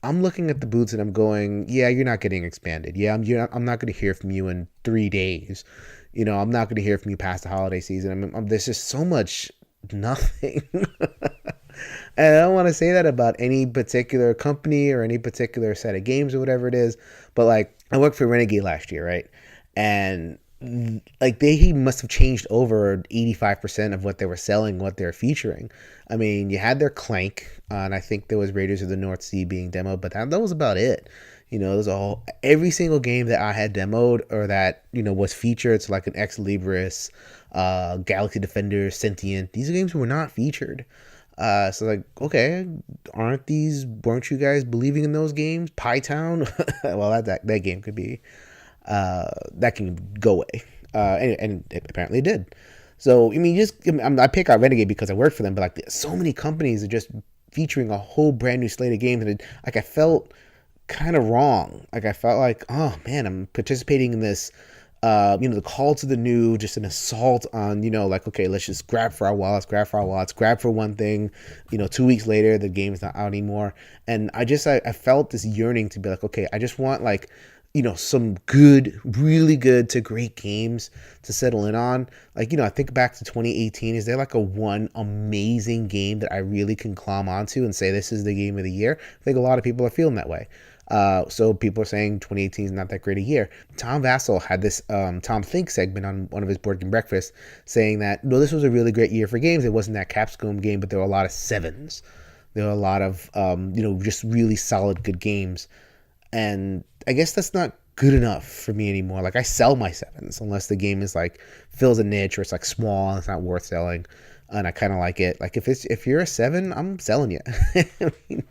I'm looking at the booths and I'm going, yeah, you're not getting expanded. Yeah, I'm not going to hear from you in 3 days. I'm not going to hear from you past the holiday season. There's just so much nothing. And I don't want to say that about any particular company or any particular set of games or whatever it is. But like, I worked for Renegade last year, right? And like he must have changed over 85% of what they were selling, what they were featuring. I mean, you had their Clank, and I think there was Raiders of the North Sea being demoed, but that was about it. There was every single game that I had demoed or that, was featured. So like an Ex Libris, Galaxy Defender, Sentient. These games were not featured. So like, okay, weren't you guys believing in those games? Pie Town? Well, that game could be, that can go away. And it apparently did. So, I mean, I pick out Renegade because I work for them, but like so many companies are just featuring a whole brand new slate of games. And like, I felt kind of wrong. Like, I felt like, oh man, I'm participating in this, the call to the new, just an assault on, like, okay, let's just grab for our wallets, grab for one thing, 2 weeks later, the game's not out anymore. And I felt this yearning to be like, okay, I just want like, some good, really good to great games to settle in on. Like, I think back to 2018. Is there like a one amazing game that I really can climb onto and say this is the game of the year? I think a lot of people are feeling that way. So people are saying 2018 is not that great a year. Tom Vassell had this Tom Think segment on one of his Board Game Breakfast saying that, no, this was a really great year for games. It wasn't that Capcom game, but there were a lot of sevens. There were a lot of, just really solid, good games. And I guess that's not good enough for me anymore. Like, I sell my sevens unless the game is like fills a niche or it's like small and it's not worth selling. And I kind of like it. Like, if you're a 7, I'm selling you. I mean,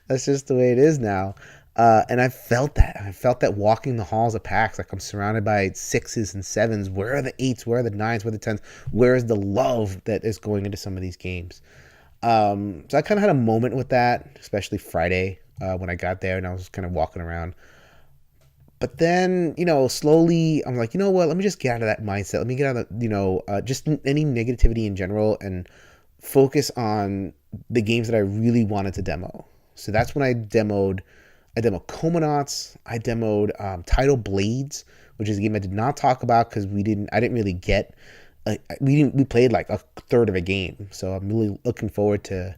that's just the way it is now. And I felt that. I felt that walking the halls of PAX. Like, I'm surrounded by 6s and 7s. Where are the 8s? Where are the 9s? Where are the 10s? Where is the love that is going into some of these games? So I kind of had a moment with that, especially Friday when I got there and I was kind of walking around. But then, slowly I'm like, you know what? Let me just get out of that mindset. Let me get out of, just any negativity in general and focus on the games that I really wanted to demo. So that's when I demoed Comanauts. I demoed Tidal Blades, which is a game I did not talk about because I didn't really get. We played like a third of a game, so I'm really looking forward to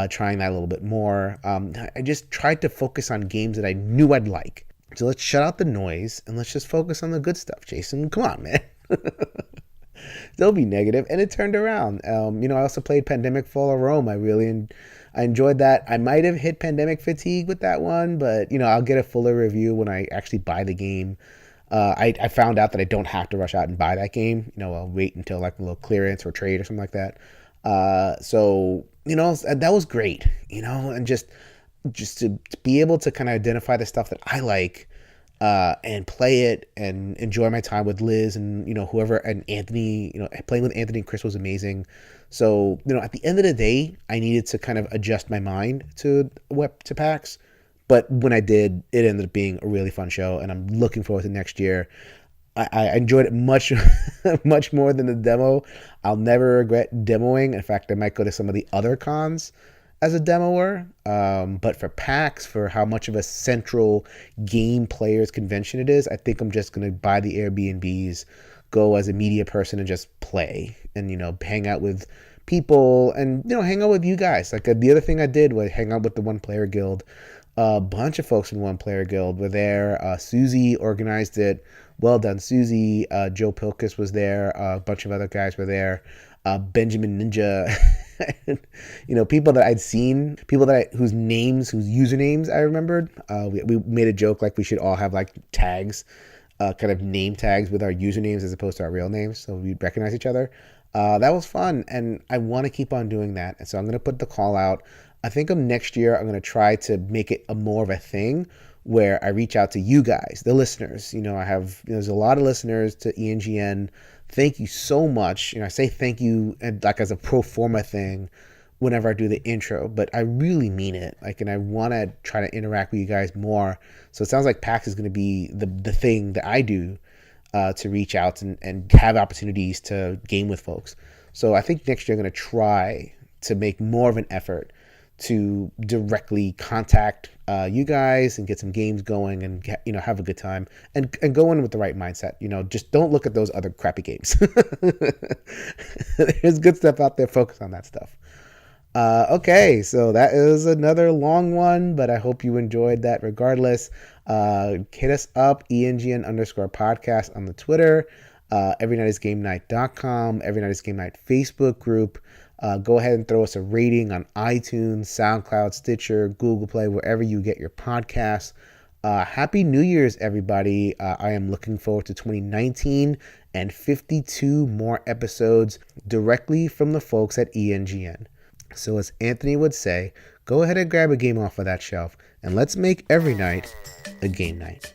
trying that a little bit more. I just tried to focus on games that I knew I'd like. So let's shut out the noise and let's just focus on the good stuff, Jason. Come on, man. Don't be negative. And it turned around. I also played Pandemic Fall of Rome. I enjoyed that. I might have hit pandemic fatigue with that one, but I'll get a fuller review when I actually buy the game. I found out that I don't have to rush out and buy that game. I'll wait until like a little clearance or trade or something like that. So that was great. And just to be able to kind of identify the stuff that I like, and play it and enjoy my time with Liz and whoever, and Anthony. Playing with Anthony and Chris was amazing. So at the end of the day, I needed to kind of adjust my mind to PAX. But when I did, it ended up being a really fun show, and I'm looking forward to next year. I enjoyed it much, much more than the demo. I'll never regret demoing. In fact, I might go to some of the other cons as a demoer. But for PAX, for how much of a central game players convention it is, I think I'm just going to buy the Airbnbs, go as a media person and just play and, hang out with people and, hang out with you guys. Like the other thing I did was hang out with the One Player Guild. A bunch of folks in One Player Guild were there. Susie organized it. Well done, Susie. Joe Pilkus was there. A bunch of other guys were there. Benjamin Ninja People that I'd seen, whose usernames I remembered. We made a joke like we should all have like tags, kind of name tags with our usernames as opposed to our real names, so we'd recognize each other. That was fun, and I want to keep on doing that. And so I'm going to put the call out. I think of next year, I'm going to try to make it more of a thing where I reach out to you guys, the listeners. There's a lot of listeners to ENGN. Thank you so much. I say thank you and like as a pro forma thing whenever I do the intro, but I really mean it. And I want to try to interact with you guys more. So it sounds like PAX is going to be the thing that I do to reach out and have opportunities to game with folks. So I think next year I'm going to try to make more of an effort to directly contact you guys and get some games going and have a good time and go in with the right mindset. Just don't look at those other crappy games. There's good stuff out there. Focus on that stuff. Okay, so that is another long one, but I hope you enjoyed that regardless. Hit us up, ENGN_podcast on the Twitter, everynightisgamenight.com, Every Night is Game Night Facebook group. Go ahead and throw us a rating on iTunes, SoundCloud, Stitcher, Google Play, wherever you get your podcasts. Happy New Year's, everybody. I am looking forward to 2019 and 52 more episodes directly from the folks at ENGN. So as Anthony would say, go ahead and grab a game off of that shelf and let's make every night a game night.